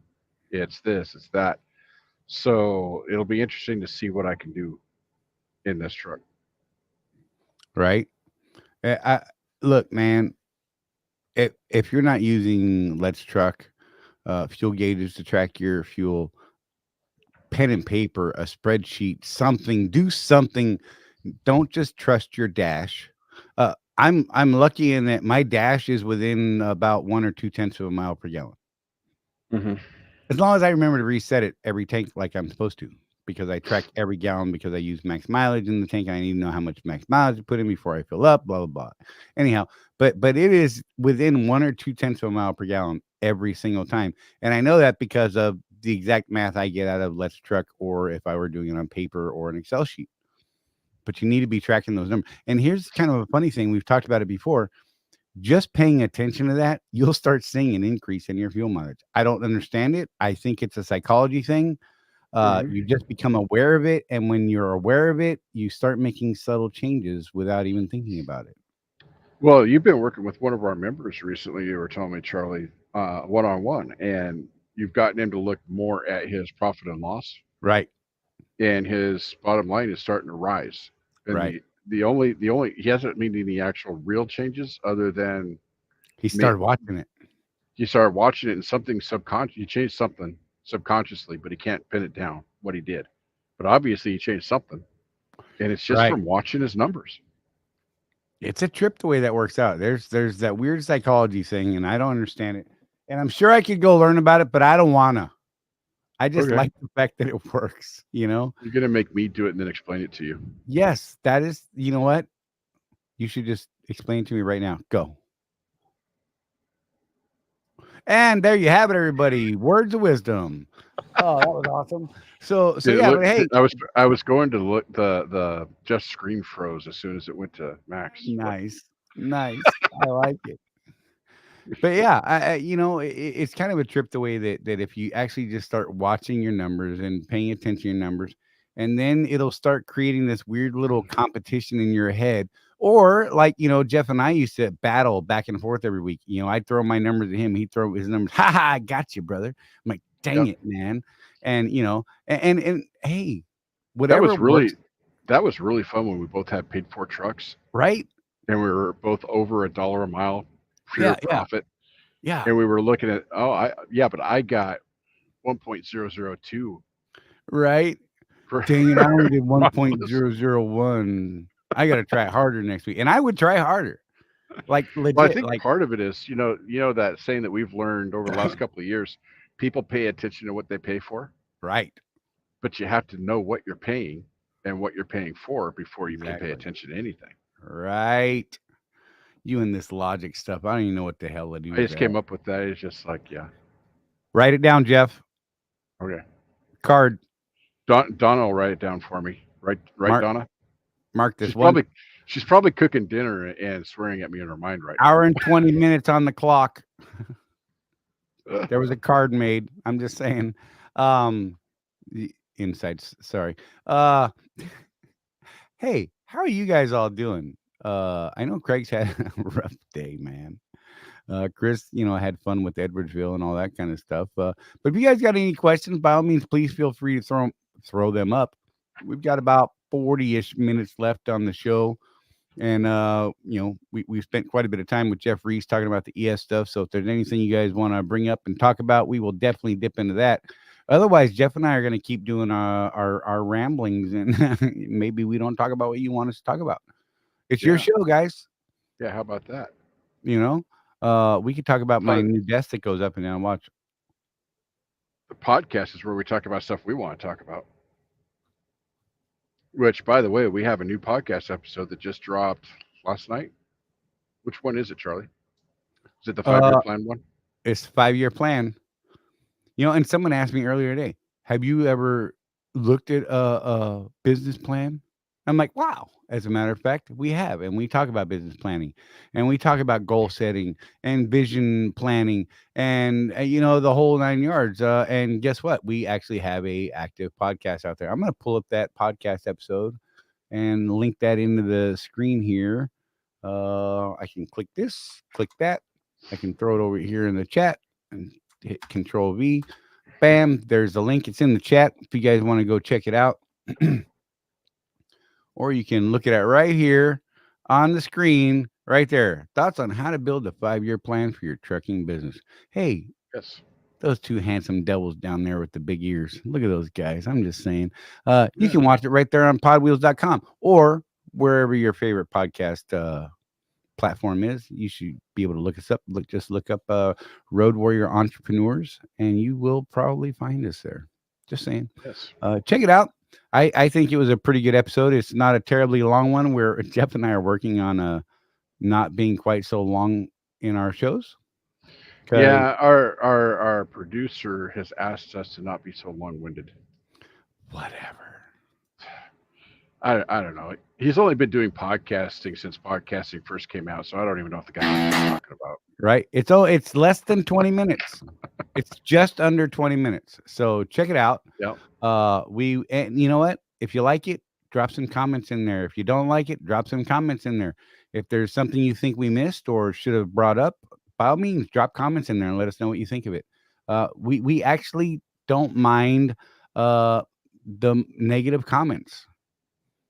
It's this, it's that. So it'll be interesting to see what I can do in this truck. Right. Look, man, if you're not using Let's Truck fuel gauges to track your fuel, pen and paper, a spreadsheet, something, do something. Don't just trust your dash. I'm lucky in that my dash is within about 1 or 2/10 of a mile per gallon. Mm-hmm. As long as I remember to reset it every tank like I'm supposed to, because I track every gallon because I use max mileage in the tank. I need to know how much max mileage to put in before I fill up, blah, blah, blah. Anyhow, but it is within 1 or 2/10 of a mile per gallon every single time. And I know that because of the exact math I get out of Let's Truck, or if I were doing it on paper or an Excel sheet. But you need to be tracking those numbers. And here's kind of a funny thing. We've talked about it before. Just paying attention to that, you'll start seeing an increase in your fuel mileage. I don't understand it. I think it's a psychology thing. You just become aware of it. And when you're aware of it, you start making subtle changes without even thinking about it. Well, you've been working with one of our members recently. You were telling me, Charlie, one-on-one, and you've gotten him to look more at his profit and loss. Right. And his bottom line is starting to rise. And right. The only he hasn't made any actual real changes other than he started watching it. He started watching it, and something subconscious. He changed something subconsciously, but he can't pin it down what he did. But obviously, he changed something, and it's just from watching his numbers. It's a trip the way that works out. There's that weird psychology thing, and I don't understand it. And I'm sure I could go learn about it, but I don't wanna. I just like the fact that it works, You're going to make me do it and then explain it to you. Yes, that is, you know what? You should just explain it to me right now. Go. And there you have it, everybody. Words of wisdom. Oh, that was awesome. So yeah, look, but hey. I was going to look, the just screen froze as soon as it went to max. Nice. I like it. But yeah, it's kind of a trip the way that if you actually just start watching your numbers and paying attention to your numbers, and then it'll start creating this weird little competition in your head. Or like, Jeff and I used to battle back and forth every week. I'd throw my numbers at him. He'd throw his numbers. Ha ha, I got you, brother. I'm like, dang it, man. And, and hey, whatever. That was really fun when we both had paid for trucks. Right. And we were both over $1 a mile. Pure profit. Yeah. And we were looking at, but I got 1.002. Right. Dang it, I only did 1.001. I got to try harder next week. And I would try harder. Like legit. Well, I think part of it is, that saying that we've learned over the last couple of years, people pay attention to what they pay for. Right. But you have to know what you're paying and what you're paying for before you can pay attention to anything. Right. You and this logic stuff. I don't even know what the hell to do. I just came up with that. It's just like, Write it down, Jeff. Okay. Card. Donna will write it down for me. Right, Donna? Mark this She's probably cooking dinner and swearing at me in her mind right now. Hour and 20 minutes on the clock. There was a card made. I'm just saying. The insights. Sorry. Hey, how are you guys all doing? I know Craig's had a rough day, man. Chris, had fun with Edwardsville and all that kind of stuff. But if you guys got any questions, by all means, please feel free to throw them up. We've got about 40-ish minutes left on the show. And, we spent quite a bit of time with Jeff Reese talking about the ES stuff. So if there's anything you guys want to bring up and talk about, we will definitely dip into that. Otherwise, Jeff and I are going to keep doing our ramblings, and maybe we don't talk about what you want us to talk about. It's your show, guys. Yeah, how about that? You know, we could talk about my new desk that goes up and down. Watch. The podcast is where we talk about stuff we want to talk about. Which, by the way, we have a new podcast episode that just dropped last night. Which one is it, Charlie? Is it the 5-year plan one? It's 5-year plan. You know, and someone asked me earlier today, have you ever looked at a business plan? I'm like, wow. As a matter of fact, we have. And we talk about business planning, and we talk about goal setting and vision planning and, you know, the whole 9 yards. And guess what? We actually have a active podcast out there. I'm going to pull up that podcast episode and link that into the screen here. I can click this, click that. I can throw it over here in the chat and hit Control V. Bam, there's the link. It's in the chat if you guys want to go check it out. Or you can look at it right here on the screen, right there. Thoughts on how to build a 5-year plan for your trucking business. Hey, yes, those two handsome devils down there with the big ears. Look at those guys. I'm just saying. You can watch it right there on podwheels.com or wherever your favorite podcast platform is. You should be able to look us up. Just look up Road Warrior Entrepreneurs, and you will probably find us there. Just saying. Yes. Check it out. I think it was a pretty good episode. It's not a terribly long one. Where Jeff and I are working on not being quite so long in our shows. Yeah, our producer has asked us to not be so long-winded. Whatever. I don't know. He's only been doing podcasting since podcasting first came out, so I don't even know what the guy is talking about. Right. It's less than 20 minutes. It's just under 20 minutes. So check it out. Yep. And you know what? If you like it, drop some comments in there. If you don't like it, drop some comments in there. If there's something you think we missed or should have brought up, by all means, drop comments in there and let us know what you think of it. We actually don't mind the negative comments.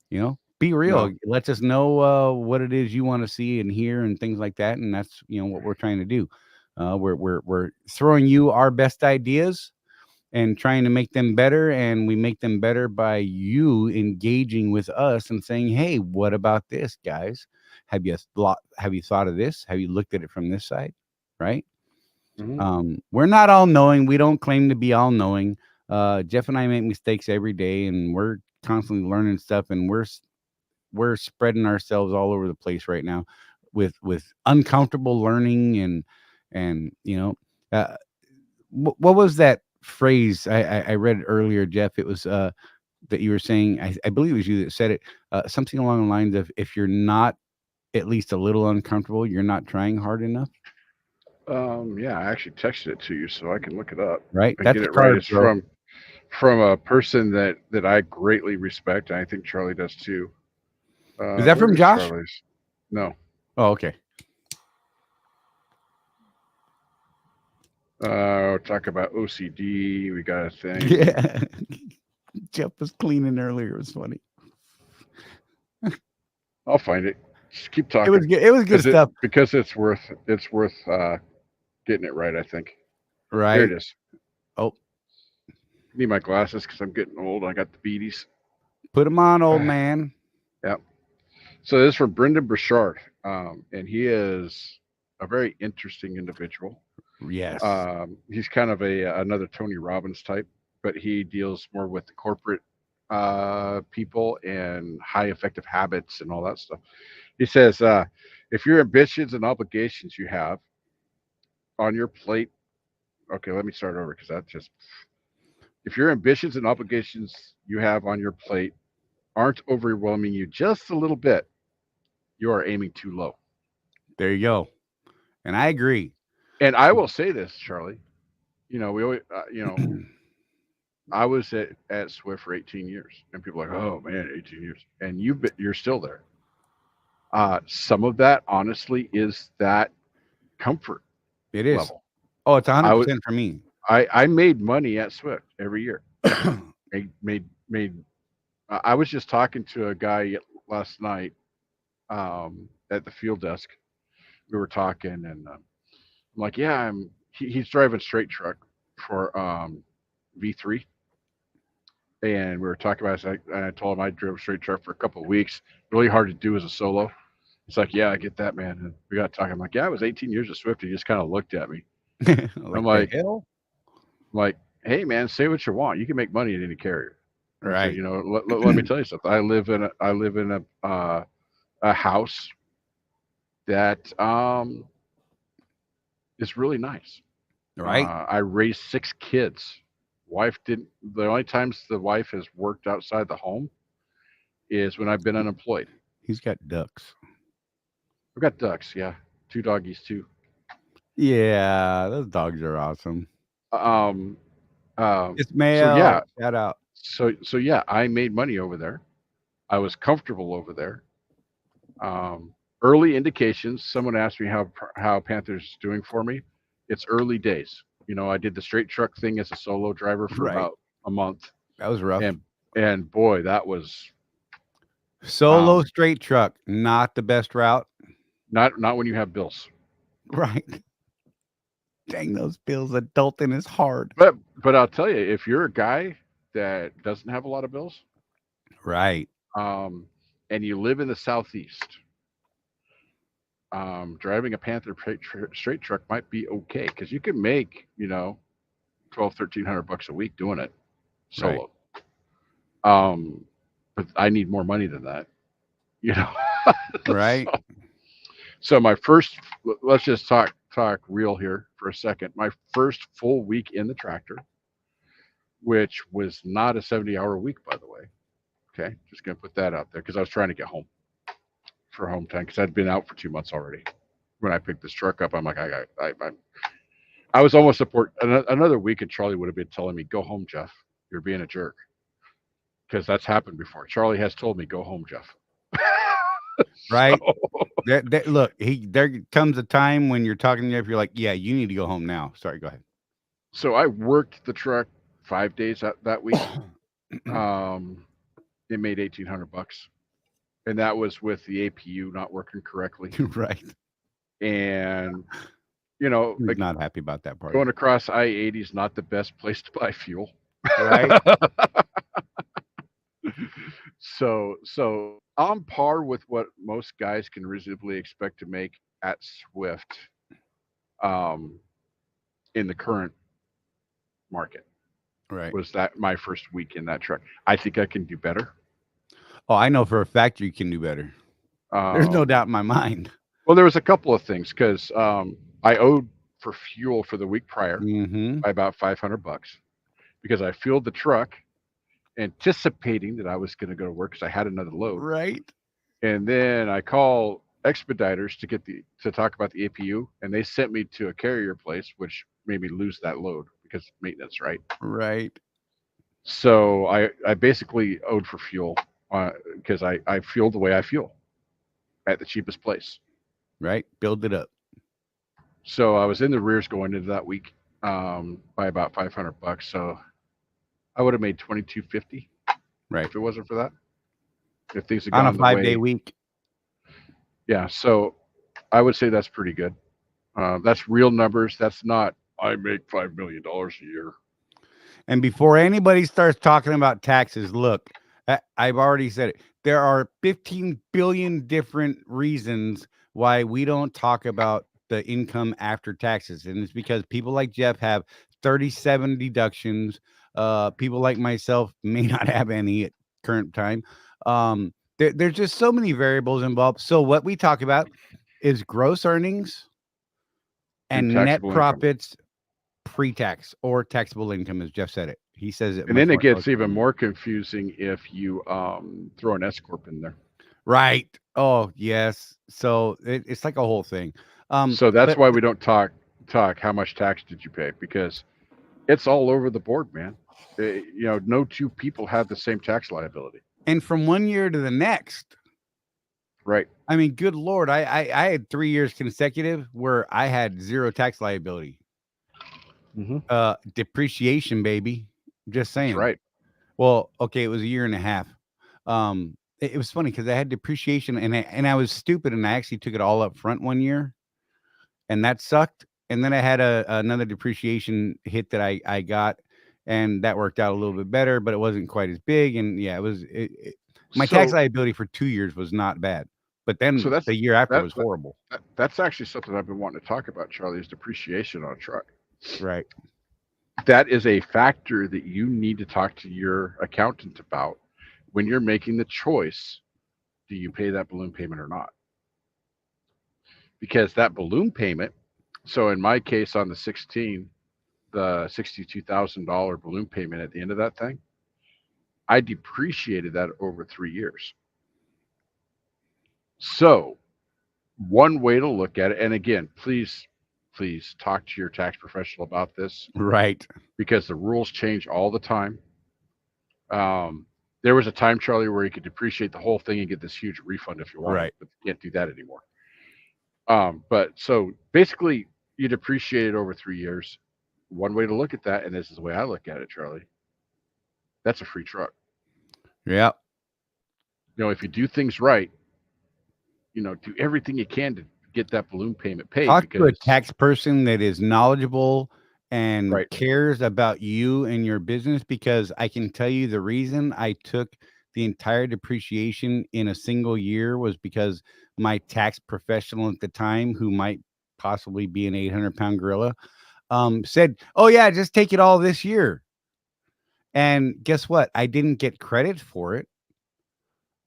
You know, be real. No. Let us know what it is you want to see and hear and things like that. And that's, you know, what we're trying to do. We're throwing you our best ideas and trying to make them better. And we make them better by you engaging with us and saying, hey, what about this, guys? Have you thought of this? Have you looked at it from this side? Right. Mm-hmm. We're not all knowing. We don't claim to be all knowing. Jeff and I make mistakes every day, and we're constantly learning stuff, and we're spreading ourselves all over the place right now with uncomfortable learning and you know, what was that phrase I read earlier, Jeff? It was that you were saying, I believe it was you that said it, something along the lines of, if you're not at least a little uncomfortable, you're not trying hard enough. Yeah, I actually texted it to you so I can look it up. Right. That's get it right. It's from a person that I greatly respect, and I think Charlie does too. Is that from Josh? Charlie's? No. Oh, okay. Talk about OCD. We got a thing. Yeah. Jeff was cleaning earlier. It was funny. I'll find it. Just keep talking. It was good stuff. Because it's worth getting it right, I think. Right. Here it is. Oh. Need my glasses because I'm getting old. I got the beaties. Put them on, old man. Yep. So this is from Brendan Burchard, and he is a very interesting individual. Yes. He's kind of another Tony Robbins type, but he deals more with the corporate people and high effective habits and all that stuff. He says, if your ambitions and obligations you have on your plate, okay, let me start over because that just. If your ambitions and obligations you have on your plate aren't overwhelming you just a little bit, you are aiming too low. There you go. And I agree. And I will say this, Charlie. You know, we always, I was at Swift for 18 years, and people are like, oh man, 18 years, and you're still there. Some of that, honestly, is that comfort. It is. Level. Oh, it's 100% for me. I made money at Swift every year. I was just talking to a guy last night at the field desk. We were talking, and I'm like, yeah, he's driving straight truck for V3, and we were talking about it. And I told him I drove a straight truck for a couple of weeks. Really hard to do as a solo. It's like, yeah, I get that, man. And we got talking. I'm like, yeah, it was 18 years of Swift. He just kind of looked at me. I'm like, hey, man, say what you want. You can make money at any carrier. Right. So, you know, let me tell you something. I live in a house that is really nice. Right. I raised 6 kids. Wife didn't. The only times the wife has worked outside the home is when I've been unemployed. He's got ducks. I've got ducks. Yeah, 2 doggies too. Yeah, those dogs are awesome. It's male. So yeah, shout out. So yeah, I made money over there. I was comfortable over there. Early indications. Someone asked me how Panther's doing for me. It's early days. You know, I did the straight truck thing as a solo driver for about a month. That was rough. And boy, that was solo straight truck. Not the best route. Not when you have bills. Right. Dang, those bills. Adulting is hard. But I'll tell you, if you're a guy that doesn't have a lot of bills, right, and you live in the Southeast, driving a Panther straight truck might be okay because you can make, you know, $1,200-$1,300 a week doing it solo. Right. But I need more money than that, you know. Right. So my first, let's just talk real here for a second. My first full week in the tractor, which was not a 70-hour week, by the way. Okay, just gonna put that out there because I was trying to get home for home time because I'd been out for 2 months already. When I picked this truck up, I'm like, I was almost another week, and Charley would have been telling me, "Go home, Jeff. You're being a jerk," because that's happened before. Charley has told me, "Go home, Jeff." Right. Look, there comes a time when you're talking to Jeff, you're like, yeah, you need to go home now. Sorry, go ahead. So I worked the truck 5 days that week. It made $1,800, and that was with the APU not working correctly. Right. And you know, like, not happy about that part. Going across I-80 is not the best place to buy fuel. Right. So on par with what most guys can reasonably expect to make at Swift, in the current market. Right. Was that my first week in that truck? I think I can do better. Oh, I know for a fact you can do better. There's no doubt in my mind. Well, there was a couple of things because I owed for fuel for the week prior by about $500 because I fueled the truck anticipating that I was going to go to work because I had another load. Right. And then I call Expeditors to talk about the APU, and they sent me to a carrier place, which made me lose that load because of maintenance, right? Right. So I basically owed for fuel because I fueled the way I fuel at the cheapest place. Right. Build it up. So I was in the rears going into that week by about $500. So I would have made $2,250. Right. If it wasn't for that. If things had gone on a 5-day week. Yeah. So I would say that's pretty good. That's real numbers. That's not, I make $5 million a year. And before anybody starts talking about taxes, look, I've already said it. There are 15 billion different reasons why we don't talk about the income after taxes. And it's because people like Jeff have 37 deductions. People like myself may not have any at current time. There's just so many variables involved. So what we talk about is gross earnings and net profits pre-tax or taxable income, as Jeff said it. He says it. And then it gets even more confusing if you throw an S corp in there. Right. Oh, yes. So it's like a whole thing. So that's why we don't talk how much tax did you pay, because it's all over the board, man. No two people have the same tax liability. And from one year to the next. Right. I mean, good Lord, I had 3 years consecutive where I had zero tax liability. Depreciation, baby. Just saying. That's right. Well, okay, it was a year and a half. It was funny because I had depreciation and I was stupid and I actually took it all up front one year, and that sucked. And then I had another depreciation hit that I got, and that worked out a little bit better, but it wasn't quite as big. And yeah, my tax liability for 2 years was not bad, but then So that's the year after was horrible. That's actually something I've been wanting to talk about, Charlie, is depreciation on a truck. Right. That is a factor that you need to talk to your accountant about when you're making the choice. Do you pay that balloon payment or not? Because that balloon payment, so in my case on the 16, the $62,000 balloon payment at the end of that thing, I depreciated that over 3 years. So one way to look at it, and again, please talk to your tax professional about this. Right. Because the rules change all the time. There was a time, Charlie, where you could depreciate the whole thing and get this huge refund if you wanted, right. but you can't do that anymore. But so basically, you depreciate it over 3 years. One way to look at that, and this is the way I look at it, Charlie, that's a free truck. Yeah. If you do things right, do everything you can to get that balloon payment paid. Talk to a tax person that is knowledgeable and right. cares about you and your business, because I can tell you the reason I took the entire depreciation in a single year was because my tax professional at the time, who might possibly be an 800-pound gorilla, said, "Oh yeah, just take it all this year." And guess what? I didn't get credit for it.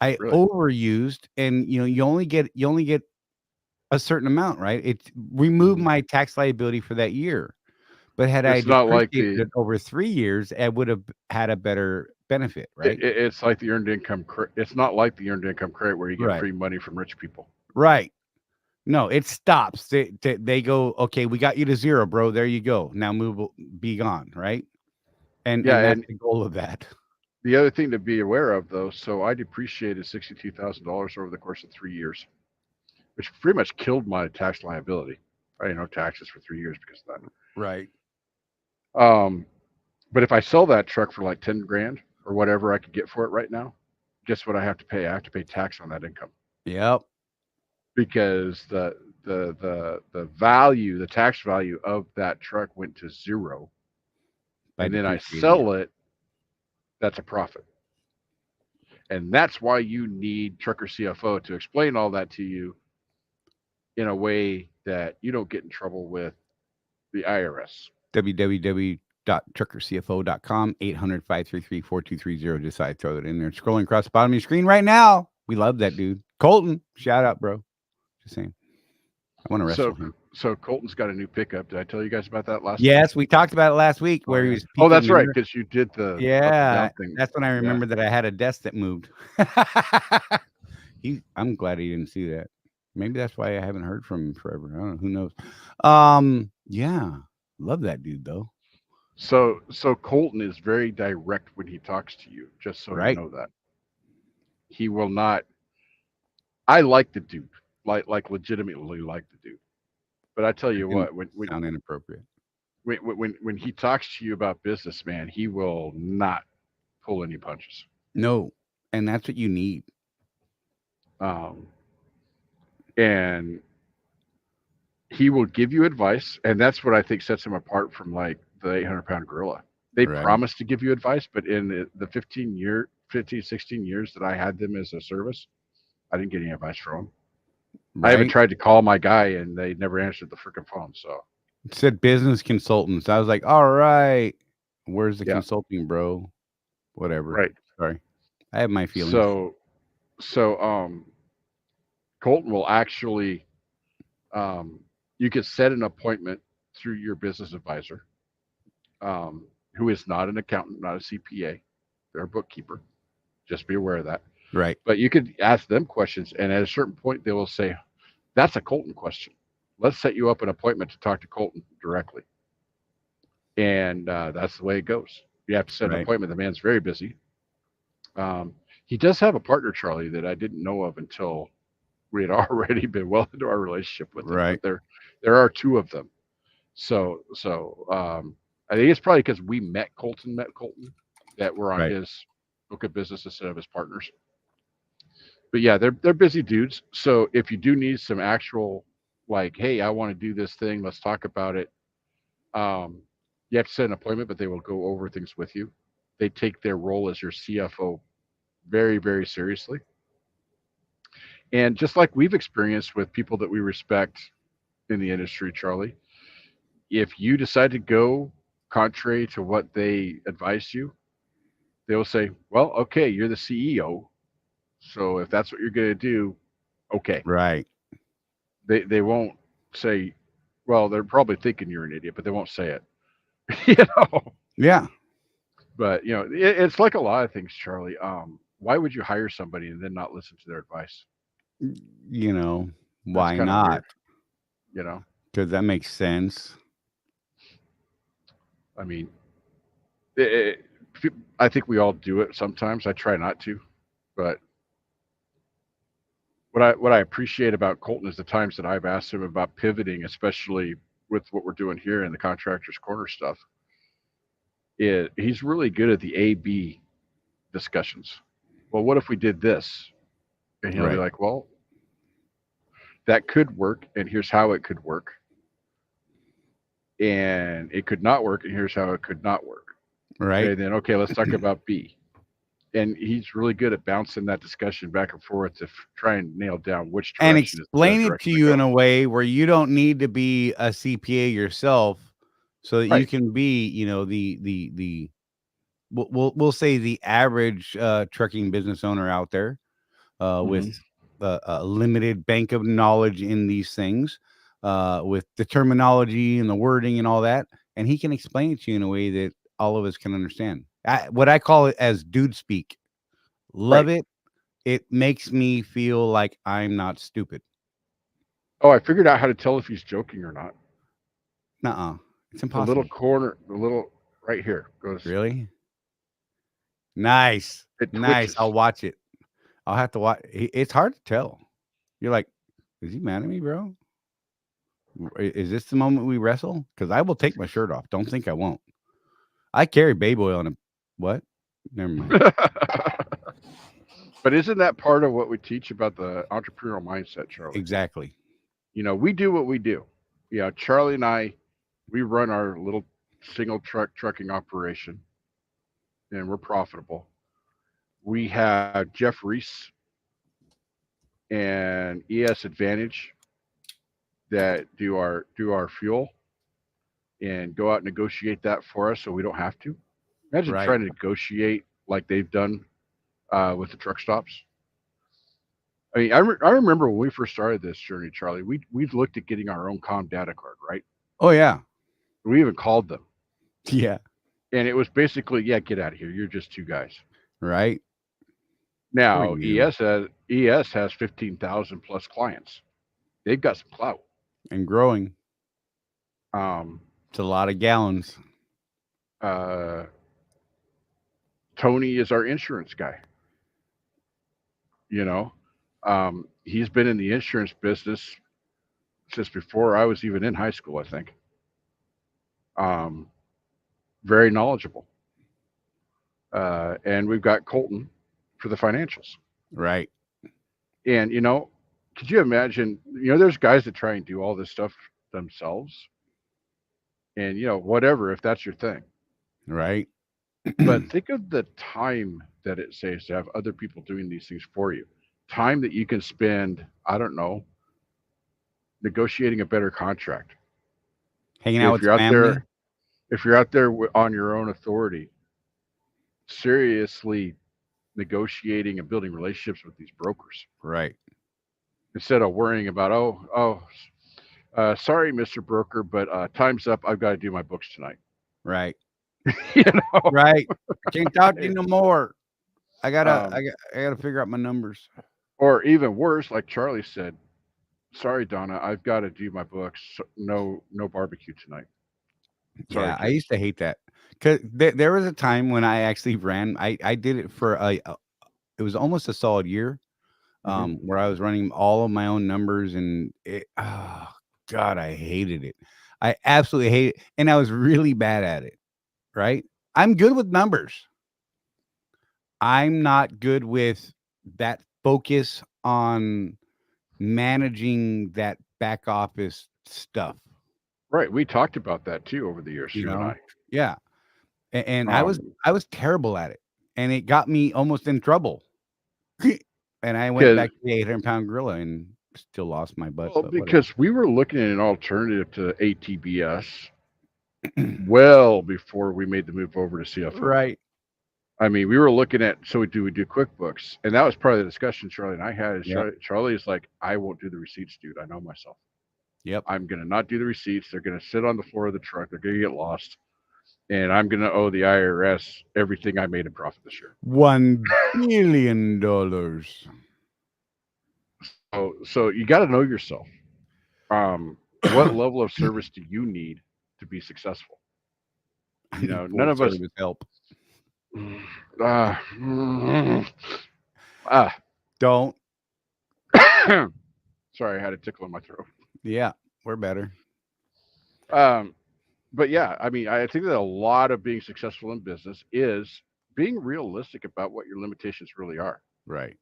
I overused, and you only get a certain amount, right? It removed my tax liability for that year. But had I depreciated it over 3 years, I would have had a better benefit, right? It's like the earned income. It's not like the earned income credit where you get free money from rich people. Right. No, it stops. They go, okay, we got you to zero, bro. There you go. Now be gone, right? And that's the goal of that. The other thing to be aware of, though, so I depreciated $62,000 over the course of 3 years, which pretty much killed my tax liability. I didn't owe taxes for 3 years because of that. Right. But if I sell that truck for like 10 grand or whatever I could get for it right now, guess what I have to pay? I have to pay tax on that income. Yep. Because the value, the tax value of that truck went to zero. And then I sell it, that's a profit. And that's why you need Trucker CFO to explain all that to you in a way that you don't get in trouble with the IRS. www.truckercfo.com, 800-533-4230. Decide throw it in there. Scrolling across the bottom of your screen right now. We love that dude. Colton, shout out, bro. Just saying. I want to wrestle him. So Colton's got a new pickup. Did I tell you guys about that last week? Yes, we talked about it last week where he was. Oh, that's right, because you did the thing. That's when I remember that I had a desk that moved. I'm glad he didn't see that. Maybe that's why I haven't heard from him forever. I don't know. Who knows? Yeah, love that dude though. So Colton is very direct when he talks to you. Just so you know that he will not. I like the dude, like legitimately like the dude. But I tell you what, when sound inappropriate. When he talks to you about business, man, he will not pull any punches. No, and that's what you need. And he will give you advice, and that's what I think sets him apart from like the 800-pound gorilla. They promise to give you advice, but in the 16 years that I had them as a service, I didn't get any advice from them. I even tried to call my guy, and they never answered the freaking phone. So it said business consultants. I was like, all right, where's the consulting, bro? Whatever. Right. Sorry, I have my feelings. So Colton will actually, you can set an appointment through your business advisor, who is not an accountant, not a CPA. They're a bookkeeper. Just be aware of that. Right. But you could ask them questions, and at a certain point, they will say, that's a Colton question. Let's set you up an appointment to talk to Colton directly. And that's the way it goes. You have to set an appointment. The man's very busy. He does have a partner, Charlie, that I didn't know of until we had already been well into our relationship with him. Right. But there are two of them. So I think it's probably because we met Colton, that we're on his book of business instead of his partners. But yeah, they're busy dudes. So if you do need some actual, like, hey, I want to do this thing, let's talk about it. You have to set an appointment, but they will go over things with you. They take their role as your CFO very, very seriously. And just like we've experienced with people that we respect in the industry, Charlie, if you decide to go contrary to what they advised you, they will say, well, okay, you're the CEO. So if that's what you're going to do, okay. Right. They won't say, well, they're probably thinking you're an idiot, but they won't say it. You know? Yeah. But, you know, it's like a lot of things, Charlie. Why would you hire somebody and then not listen to their advice? You know, That's why kind of not? weird, you know? Because that makes sense. I mean, I think we all do it sometimes. I try not to, but what I appreciate about Colton is the times that I've asked him about pivoting, especially with what we're doing here in the Contractors Corner stuff. He's really good at the A/B discussions. Well, what if we did this? And he'll be Right. like, well, that could work, and here's how it could work. And it could not work, and here's how it could not work. Right. And then, okay, let's talk about B. And he's really good at bouncing that discussion back and forth to try and nail down which And direction explain is the it direction to to you go. in a way where you don't need to be a CPA yourself, so that you Right. can be, you know, the we'll say the average trucking business owner out there with a limited bank of knowledge in these things, with the terminology and the wording and all that, and he can explain it to you in a way that all of us can understand. What I call it as dude speak. Love Right. it. It makes me feel like I'm not stupid. Oh, I figured out how to tell if he's joking or not. Nuh-uh. It's The impossible. little corner, the little right here goes. Really? Nice. It Nice. twitches. I'll watch it. I'll have to watch. It's hard to tell. You're like, is he mad at me, bro? Is this the moment we wrestle? Because I will take my shirt off. Don't think I won't. I carry baby oil on a what? Never mind. But isn't that part of what we teach about the entrepreneurial mindset, Charlie? Exactly. You know, we do what we do. Yeah, Charlie and I, we run our little single trucking operation, and we're profitable. We have Jeff Reese and ES Advantage that do our fuel and go out and negotiate that for us, so we don't have to. Imagine Right. trying to negotiate like they've done with the truck stops. I mean, I remember when we first started this journey, Charlie. We looked at getting our own comm data card, right? Oh yeah. We even called them, Yeah. and it was basically, yeah, get out of here. You're just two guys. Right. Now Poor you. ES has 15,000 plus clients. They've got some clout. And growing. It's a lot of gallons. Tony is our insurance guy. You know, he's been in the insurance business since before I was even in high school, I think. Very knowledgeable. And we've got Colton for the financials. Right. And, you know, could you imagine, you know, there's guys that try and do all this stuff themselves. And, you know, whatever, if that's your thing. Right. But think of the time that it saves to have other people doing these things for you. Time that you can spend, I don't know, negotiating a better contract. Hanging out If with you're out family. there, if you're out there on your own authority, seriously negotiating and building relationships with these brokers. Right. Instead of worrying about, sorry, Mr. Broker, but time's up. I've got to do my books tonight. Right. You know? Right. I can't talk to you no more. I gotta figure out my numbers. Or even worse, like Charlie said, sorry, Donna, I've got to do my books. So no barbecue tonight. Sorry, Yeah, I kids. used to hate that. Because there was a time when I actually ran. I did it for it was almost a solid year, where I was running all of my own numbers, and oh God, I hated it. I absolutely hate it, and I was really bad at it. Right? I'm good with numbers. I'm not good with that focus on managing that back office stuff. Right. We talked about that too over the years, you and I. Yeah. And I was terrible at it, and it got me almost in trouble. And I went back to the 800-pound gorilla and still lost my butt. Well, because we were looking at an alternative to ATBS well before we made the move over to CFO. Right. I mean, we were looking at, so we do QuickBooks, and that was part of the discussion Charlie and I had. Charlie is like, I won't do the receipts, dude. I know myself. Yep. I'm going to not do the receipts. They're going to sit on the floor of the truck. They're going to get lost. And I'm going to owe the IRS everything I made in profit this year. $1 billion. So you got to know yourself. What level of service do you need to be successful? You know, none of us help. Don't. Sorry, I had a tickle in my throat. Yeah, we're better. But yeah, I mean, I think that a lot of being successful in business is being realistic about what your limitations really are. Right.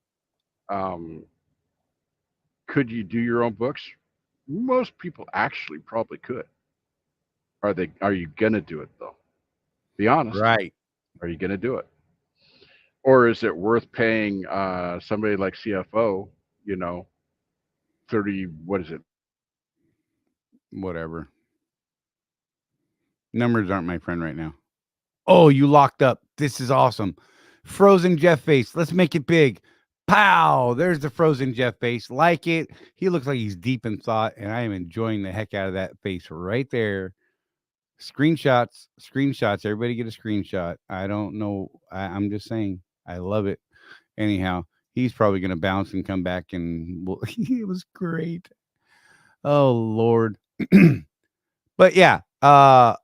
Could you do your own books? Most people actually probably could. Are you gonna do it though? Be honest. Right. Are you gonna do it? Or is it worth paying somebody like CFO, you know, 30, what is it? Whatever. Numbers aren't my friend right now. Oh, you locked up. This is awesome. Frozen Jeff face. Let's make it big. Pow! There's the frozen Jeff face. Like it. He looks like he's deep in thought, and I am enjoying the heck out of that face right there. Screenshots. Everybody get a screenshot. I don't know. I'm just saying. I love it. Anyhow, he's probably going to bounce and come back, and it was great. Oh, Lord. But yeah, I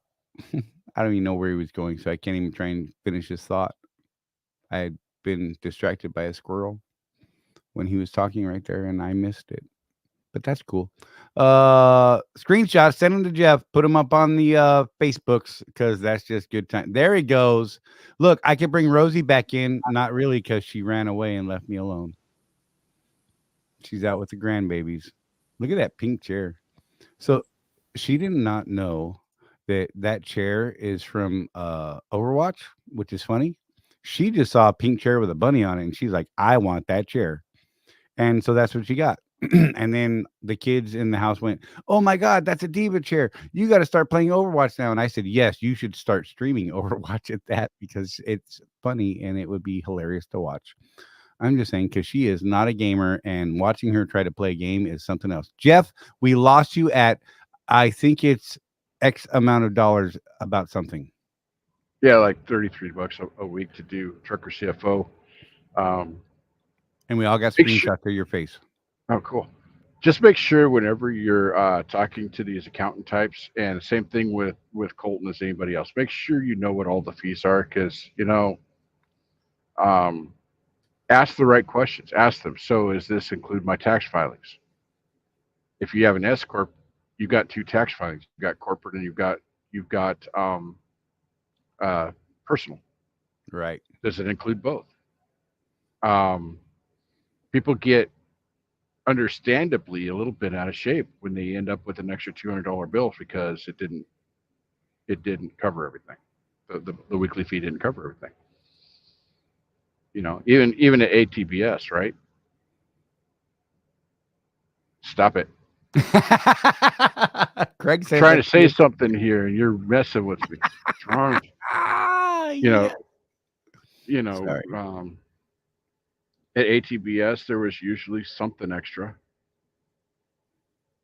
don't even know where he was going, so I can't even try and finish his thought. I had been distracted by a squirrel when he was talking right there, and I missed it. But that's cool. Screenshots, send them to Jeff. Put them up on the Facebooks, because that's just good time. There he goes. Look, I could bring Rosie back in. Not really, because she ran away and left me alone. She's out with the grandbabies. Look at that pink chair. So she did not know that chair is from Overwatch, which is funny. She just saw a pink chair with a bunny on it, and she's like, I want that chair. And so that's what she got. And then the kids in the house went, oh my God, that's a diva chair. You got to start playing Overwatch now. And I said, yes, you should start streaming Overwatch at that, because it's funny and it would be hilarious to watch. I'm just saying, because she is not a gamer, and watching her try to play a game is something else. Jeff, we lost you at, I think it's X amount of dollars about something. Yeah, like $33 a week to do Trucker CFO. And we all got screenshots of your face. Oh, cool. Just make sure whenever you're talking to these accountant types, and the same thing with Colton as anybody else, make sure you know what all the fees are, because, you know, ask the right questions. Ask them, so does this include my tax filings? If you have an S Corp, you've got two tax filings. You've got corporate, and you've got personal. Right. Does it include both? People get understandably a little bit out of shape when they end up with an extra $200 bill, because it didn't cover everything. The weekly fee didn't cover everything. You know, even at ATBS, right? Stop it. Craig said, trying to say something here, and you're messing with me. You know, at ATBS, there was usually something extra.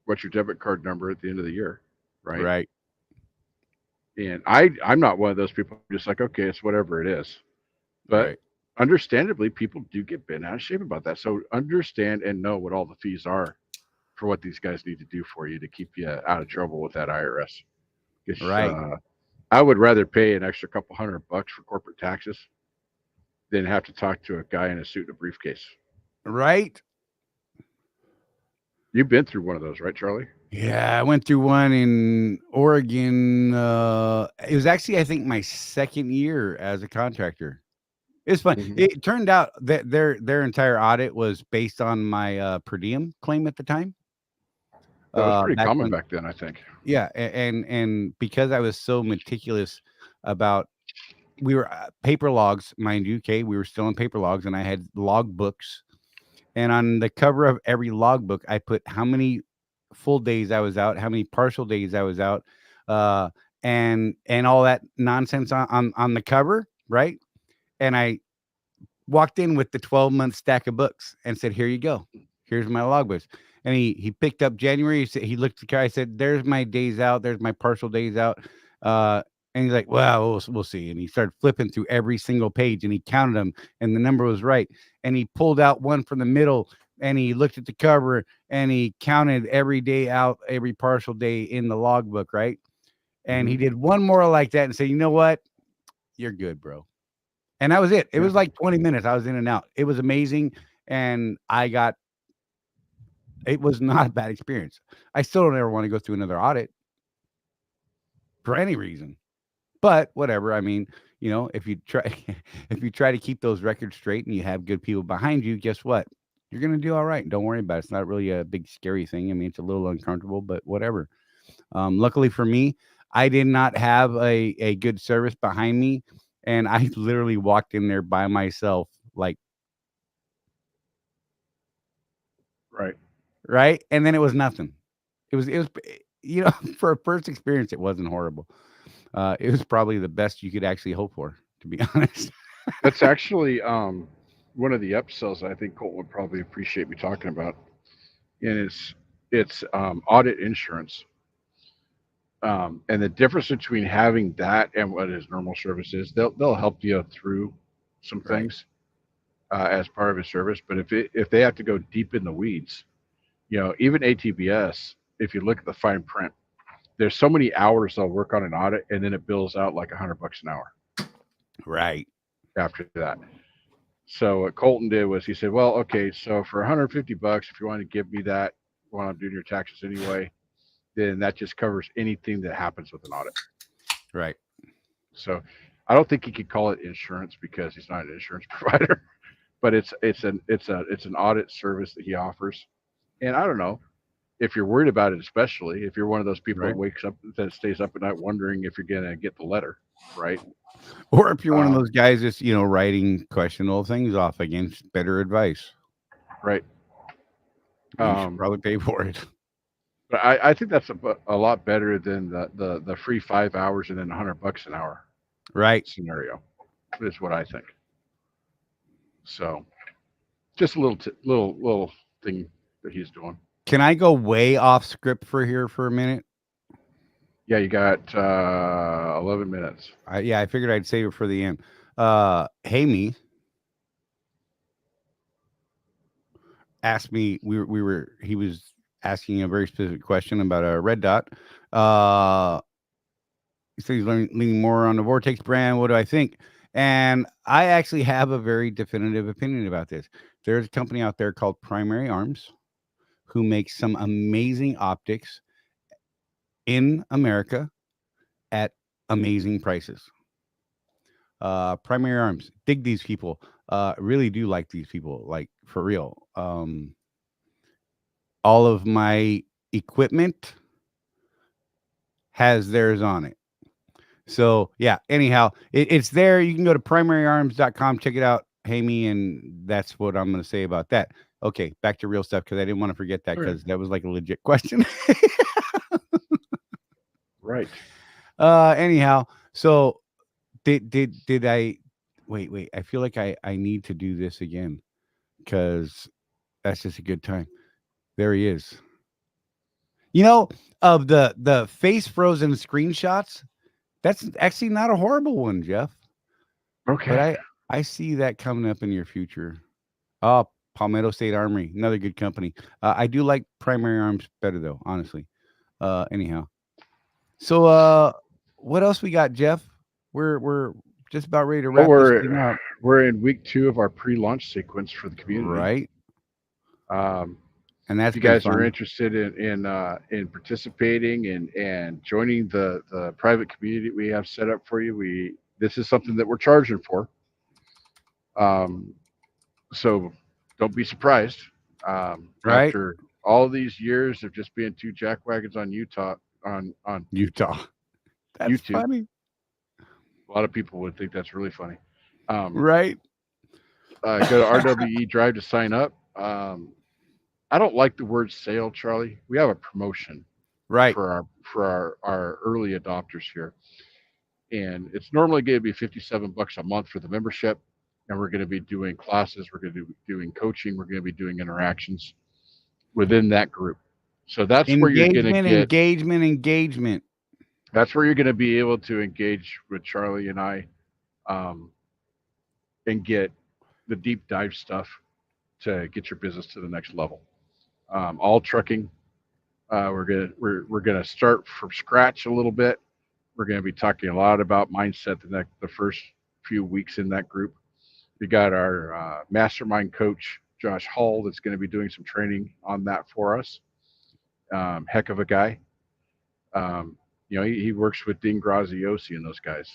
What's your debit card number at the end of the year, right? Right. And I'm not one of those people who's just like, okay, it's whatever it is. But understandably, people do get bent out of shape about that. So understand and know what all the fees are for what these guys need to do for you to keep you out of trouble with that IRS. Right. I would rather pay an extra couple $100 for corporate taxes than have to talk to a guy in a suit and a briefcase. Right. You've been through one of those, right, Charlie? Yeah, I went through one in Oregon. It was actually, I think, my second year as a contractor. It's fun. Mm-hmm. It turned out that their entire audit was based on my per diem claim at the time. That was pretty common back then, I think. Yeah, and because I was so meticulous about we were paper logs, mind you. Okay, we were still in paper logs, and I had log books. And on the cover of every logbook, I put how many full days I was out, how many partial days I was out, and all that nonsense on the cover, right? And I walked in with the 12-month stack of books and said, "Here you go. Here's my logbooks." And he picked up January. He looked at the car. I said, "There's my days out. There's my partial days out." And he's like, "Well, we'll see." And he started flipping through every single page, and he counted them, and the number was right. And he pulled out one from the middle, and he looked at the cover, and he counted every day out, every partial day in the logbook, right? And he did one more like that and said, "You know what? You're good, bro." And that was it. It was like 20 minutes. I was in and out. It was amazing, and it was not a bad experience. I still don't ever want to go through another audit for any reason. But whatever. I mean, if you try to keep those records straight and you have good people behind you, guess what? You're going to do all right. Don't worry about it. It's not really a big scary thing. I mean, it's a little uncomfortable, but whatever. Luckily for me, I did not have a good service behind me, and I literally walked in there by myself, like, right. And then it was nothing. It was for a first experience, it wasn't horrible. It was probably the best you could actually hope for, to be honest. That's actually one of the upsells I think Colt would probably appreciate me talking about. And it's audit insurance. And the difference between having that and what his normal service is, they'll help you through some things as part of his service. But if they have to go deep in the weeds, even ATBS, if you look at the fine print, there's so many hours they'll work on an audit, and then it bills out like $100 an hour. Right. After that. So what Colton did was he said, well, okay, so for $150, if you want to give me that while I'm doing your taxes anyway, then that just covers anything that happens with an audit. Right. So I don't think he could call it insurance because he's not an insurance provider, but it's an audit service that he offers. And I don't know if you're worried about it, especially if you're one of those people that stays up at night wondering if you're going to get the letter, right? Or if you're one of those guys that's, writing questionable things off against better advice. Right. You should probably pay for it. But I think that's a lot better than the free 5 hours and then $100 an hour. Right. Scenario is what I think. So just a little thing that he's doing. Can I go way off script for a minute? Yeah, you got 11 minutes. I figured I'd save it for the end. Hamey asked me. He was asking a very specific question about a red dot. He said he's leaning more on the Vortex brand. What do I think? And I actually have a very definitive opinion about this. There's a company out there called Primary Arms who makes some amazing optics in America at amazing prices. Primary Arms, dig these people. Really do like these people, like for real. All of my equipment has theirs on it. So yeah, anyhow, it's there. You can go to primaryarms.com, check it out, Hamey, and that's what I'm going to say about that. Okay, back to real stuff, because I didn't want to forget that, because that was like a legit question. Right. Anyhow, so did I wait, I feel like I need to do this again, because that's just a good time. There he is. Of the face frozen screenshots, that's actually not a horrible one, Jeff. Okay. But I see that coming up in your future. Oh, Palmetto State Armory, another good company. I do like Primary Arms better, though, honestly. Anyhow. So what else we got, Jeff? We're just about ready to wrap this thing up. We're in week 2 of our pre-launch sequence for the community. Right. And that's if you guys are interested in participating and joining the private community we have set up for you, this is something that we're charging for. So don't be surprised. Right. After all these years of just being 2 jackwagons on Utah on Utah. That's YouTube. Funny. A lot of people would think that's really funny. Right. Go to RWE Drive to sign up. I don't like the word sale, Charlie. We have a promotion Right. for our early adopters here, and it's normally going to be $57 a month for the membership, and we're going to be doing classes, we're going to be doing coaching, we're going to be doing interactions within that group. So that's where you're going to get engagement. That's where you're going to be able to engage with Charlie and I, and get the deep dive stuff to get your business to the next level. All trucking. We're gonna start from scratch a little bit. We're gonna be talking a lot about mindset the first few weeks in that group. We got our mastermind coach Josh Hall that's going to be doing some training on that for us. Heck of a guy. He works with Dean Graziosi and those guys.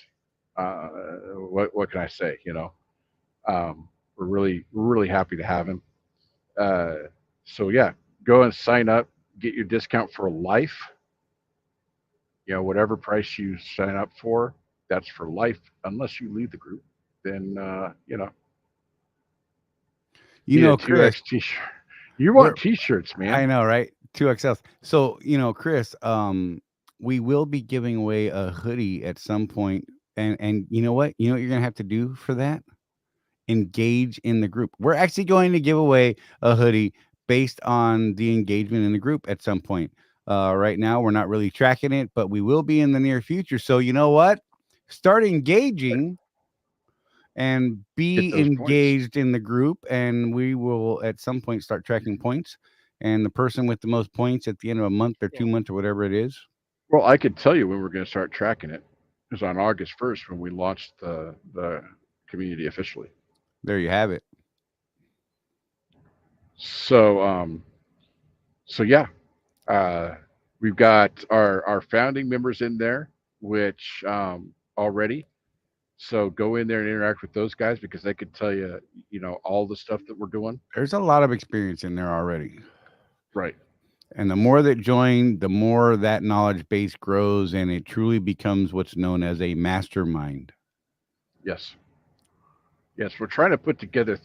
What can I say? We're really happy to have him. So yeah, go and sign up. Get your discount for life. Whatever price you sign up for, that's for life. Unless you leave the group, then Chris, 2X t-shirt. You want t-shirts, man. I know, right? 2XL. So Chris, we will be giving away a hoodie at some point, and you know what? You know what you're gonna have to do for that? Engage in the group. We're actually going to give away a hoodie based on the engagement in the group at some point. Right now, we're not really tracking it, but we will be in the near future. So you know what? Start engaging and be engaged in the group, and we will at some point start tracking points. And the person with the most points at the end of a month or 2 months or whatever it is. Well, I could tell you when we're going to start tracking it. It was on August 1st when we launched the community officially. There you have it. So yeah, we've got our founding members in there, which already. So go in there and interact with those guys because they could tell you, all the stuff that we're doing. There's a lot of experience in there already. Right. And the more that join, the more that knowledge base grows, and it truly becomes what's known as a mastermind. Yes. Yes, we're trying to put together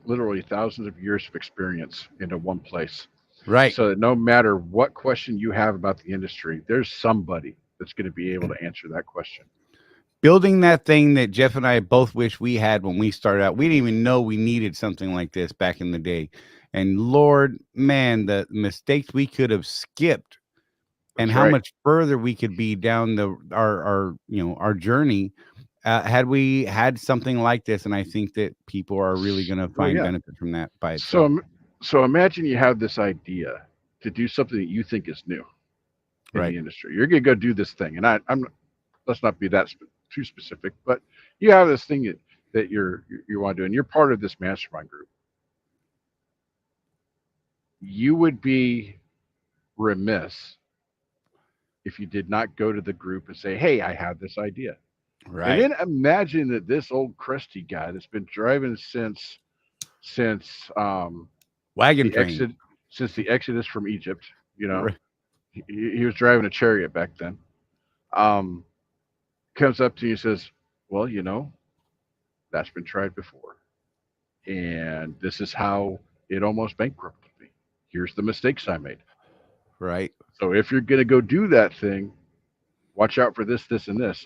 literally thousands of years of experience into one place. Right. So that no matter what question you have about the industry, there's somebody that's going to be able to answer that question. Building that thing that Jeff and I both wish we had when we started out. We didn't even know we needed something like this back in the day. And Lord, man, the mistakes we could have skipped and how much further we could be down our journey had we had something like this. And I think that people are really going to find benefit from that by itself. So imagine you have this idea to do something that you think is new in the industry. You're going to go do this thing. And let's not be that too specific, but you have this thing that you want to do, and you're part of this mastermind group. You would be remiss if you did not go to the group and say, hey, I have this idea. Right. And then imagine that this old crusty guy that's been driving since wagon train, since the Exodus from Egypt, he was driving a chariot back then. Comes up to you and says, well, that's been tried before. And this is how it almost bankrupted me. Here's the mistakes I made. Right. So if you're going to go do that thing, watch out for this, this, and this.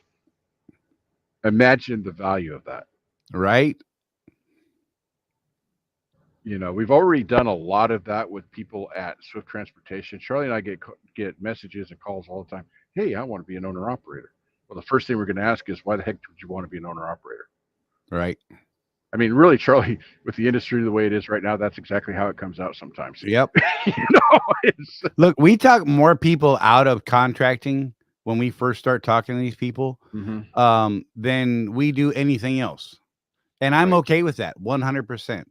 Imagine the value of that. Right. We've already done a lot of that with people at Swift Transportation. Charlie and I get messages and calls all the time. Hey, I want to be an owner operator. Well, the first thing we're going to ask is, why the heck would you want to be an owner operator? Right. I mean, really, Charlie, with the industry the way it is right now, that's exactly how it comes out sometimes. Yep. Look, we talk more people out of contracting when we first start talking to these people than we do anything else. And I'm okay with that 100%.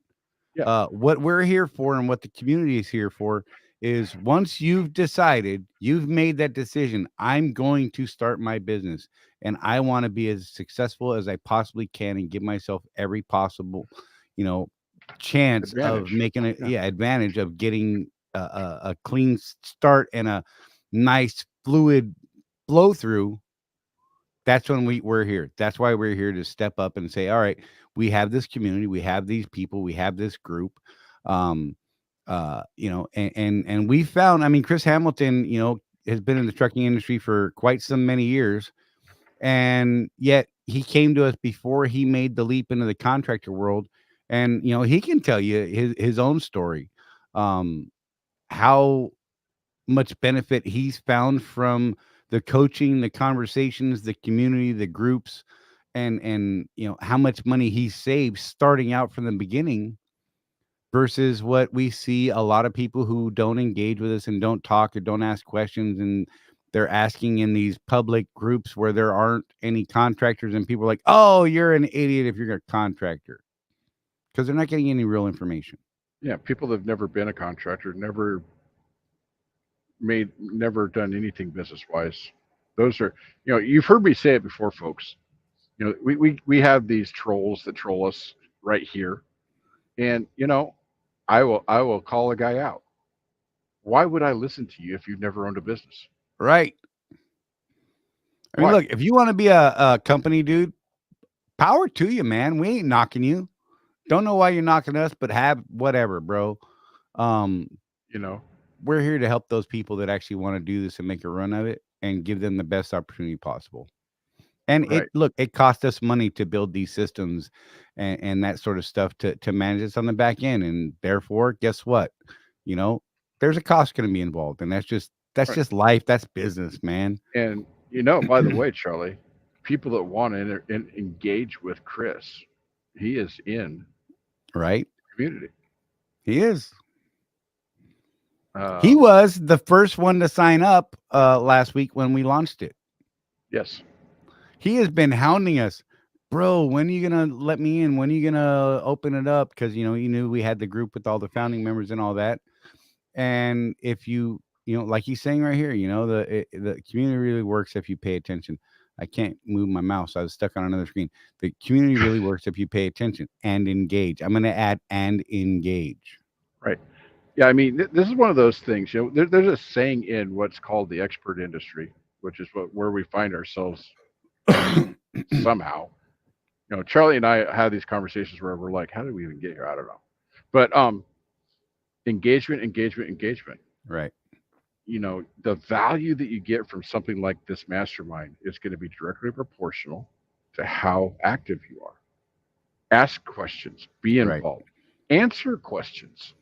Yeah. What we're here for and what the community is here for is once you've decided, you've made that decision, I'm going to start my business and I want to be as successful as I possibly can and give myself every possible, chance of making advantage of getting a clean start and a nice fluid flow through. that's when we're here. That's why we're here to step up and say, all right, we have this community, we have these people, we have this group. And we found, I mean, Chris Hamilton, has been in the trucking industry for quite some many years. And yet he came to us before he made the leap into the contractor world. And, he can tell you his own story, how much benefit he's found from the coaching, the conversations, the community, the groups, and how much money he saved starting out from the beginning versus what we see a lot of people who don't engage with us and don't talk or don't ask questions, and they're asking in these public groups where there aren't any contractors, and people are like, oh, you're an idiot if you're a contractor, because they're not getting any real information. Yeah, people that have never been a contractor, never done anything business wise. Those are, you've heard me say it before, folks. We have these trolls that troll us right here, and I will call a guy out. Why would I listen to you if you've never owned a business? Right. I mean, look, if you want to be a company dude, power to you, man. We ain't knocking you. Don't know why you're knocking us, but have whatever, bro. We're here to help those people that actually want to do this and make a run of it and give them the best opportunity possible. And Right. it cost us money to build these systems and that sort of stuff to manage this on the back end. And therefore, guess what? There's a cost going to be involved. And that's just life. That's business, man. And, by the way, Charlie, people that want to engage with Chris, he is in right community. He is. He was the first one to sign up last week when we launched it. Yes. He has been hounding us, bro. When are you going to let me in? When are you going to open it up? Because, he knew we had the group with all the founding members and all that. And if you, like he's saying right here, the community really works if you pay attention. I can't move my mouse. I was stuck on another screen. The community really works if you pay attention and engage. I'm going to add and engage. Right. Yeah. I mean, this is one of those things, there's a saying in what's called the expert industry, which is where we find ourselves somehow. Charlie and I have these conversations where we're like, how did we even get here? I don't know. But engagement. Right. The value that you get from something like this mastermind is going to be directly proportional to how active you are. Ask questions, be involved, answer questions.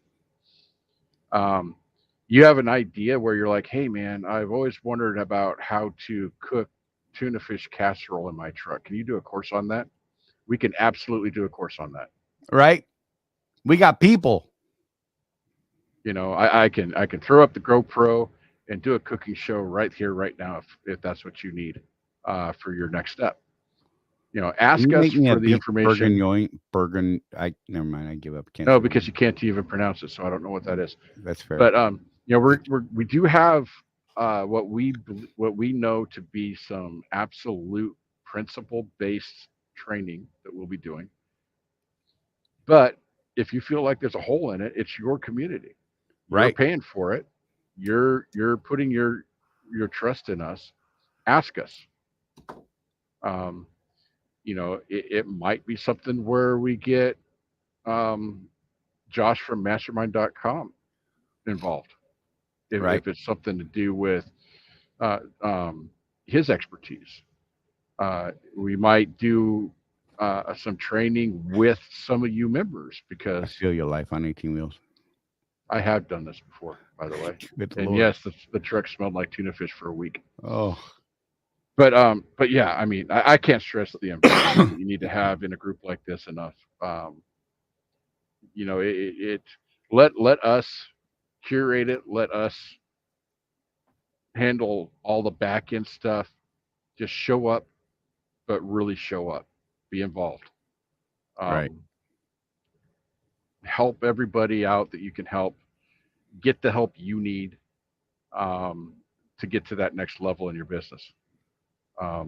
You have an idea where you're like, hey man, I've always wondered about how to cook tuna fish casserole in my truck. Can you do a course on that? We can absolutely do a course on that. Right. We got people. I can throw up the GoPro and do a cooking show right here, right now, if that's what you need for your next step. Ask us for the information. Never mind. I give up. No, because you can't even pronounce it, so I don't know what that is. That's fair. But we do have what we know to be some absolute principle-based training that we'll be doing. But if you feel like there's a hole in it, it's your community. You're paying for it. You're putting your trust in us. Ask us. It might be something where we get Josh from mastermind.com involved. If it's something to do with his expertise. We might do some training with some of you members, because I feel your life on 18 wheels. I have done this before, by the way. And yes, the truck smelled like tuna fish for a week. Oh. But yeah, I mean, I can't stress the importance that you need to have in a group like this enough. Let us curate it. Let us handle all the back end stuff. Just show up, but really show up. Be involved. Help everybody out that you can help. Get the help you need to get to that next level in your business. I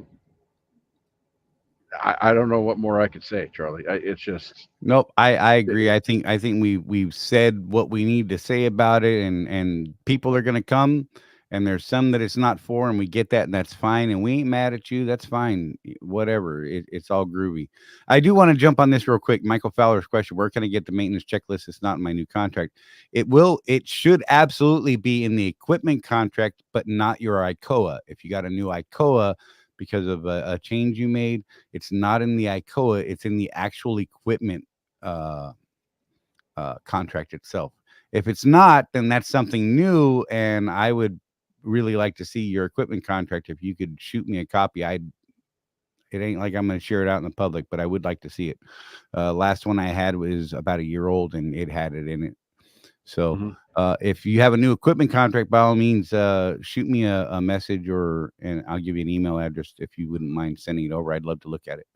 don't know what more I could say, Charlie. It's just nope. I agree. I think we've said what we need to say about it, and people are going to come and there's some that it's not for, and we get that, and that's fine, and we ain't mad at you. That's fine. Whatever. It's all groovy. I do want to jump on this real quick. Michael Fowler's question: where can I get the maintenance checklist? It's not in my new contract. It should absolutely be in the equipment contract, but not your ICOA. If you got a new ICOA because of a change you made, it's not in the ICOA. It's in the actual equipment contract itself. If it's not, then that's something new, and I would really like to see your equipment contract. If you could shoot me a copy, it ain't like I'm going to share it out in the public, but I would like to see it. Last one I had was about a year old, and it had it in it. So if you have a new equipment contract, by all means, shoot me a message, and I'll give you an email address if you wouldn't mind sending it over. I'd love to look at it.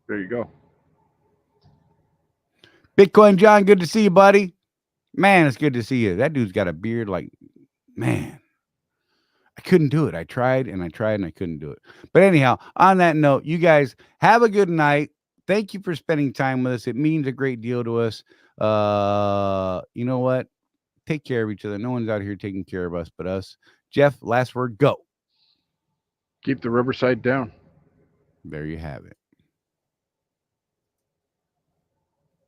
There you go. Bitcoin John, good to see you, buddy. Man, it's good to see you. That dude's got a beard like, man, I couldn't do it. I tried and I couldn't do it. But anyhow, on that note, you guys have a good night. Thank you for spending time with us. It means a great deal to us. You know what? Take care of each other. No one's out here taking care of us but us. Jeff, last word, go. Keep the Riverside down. There you have it.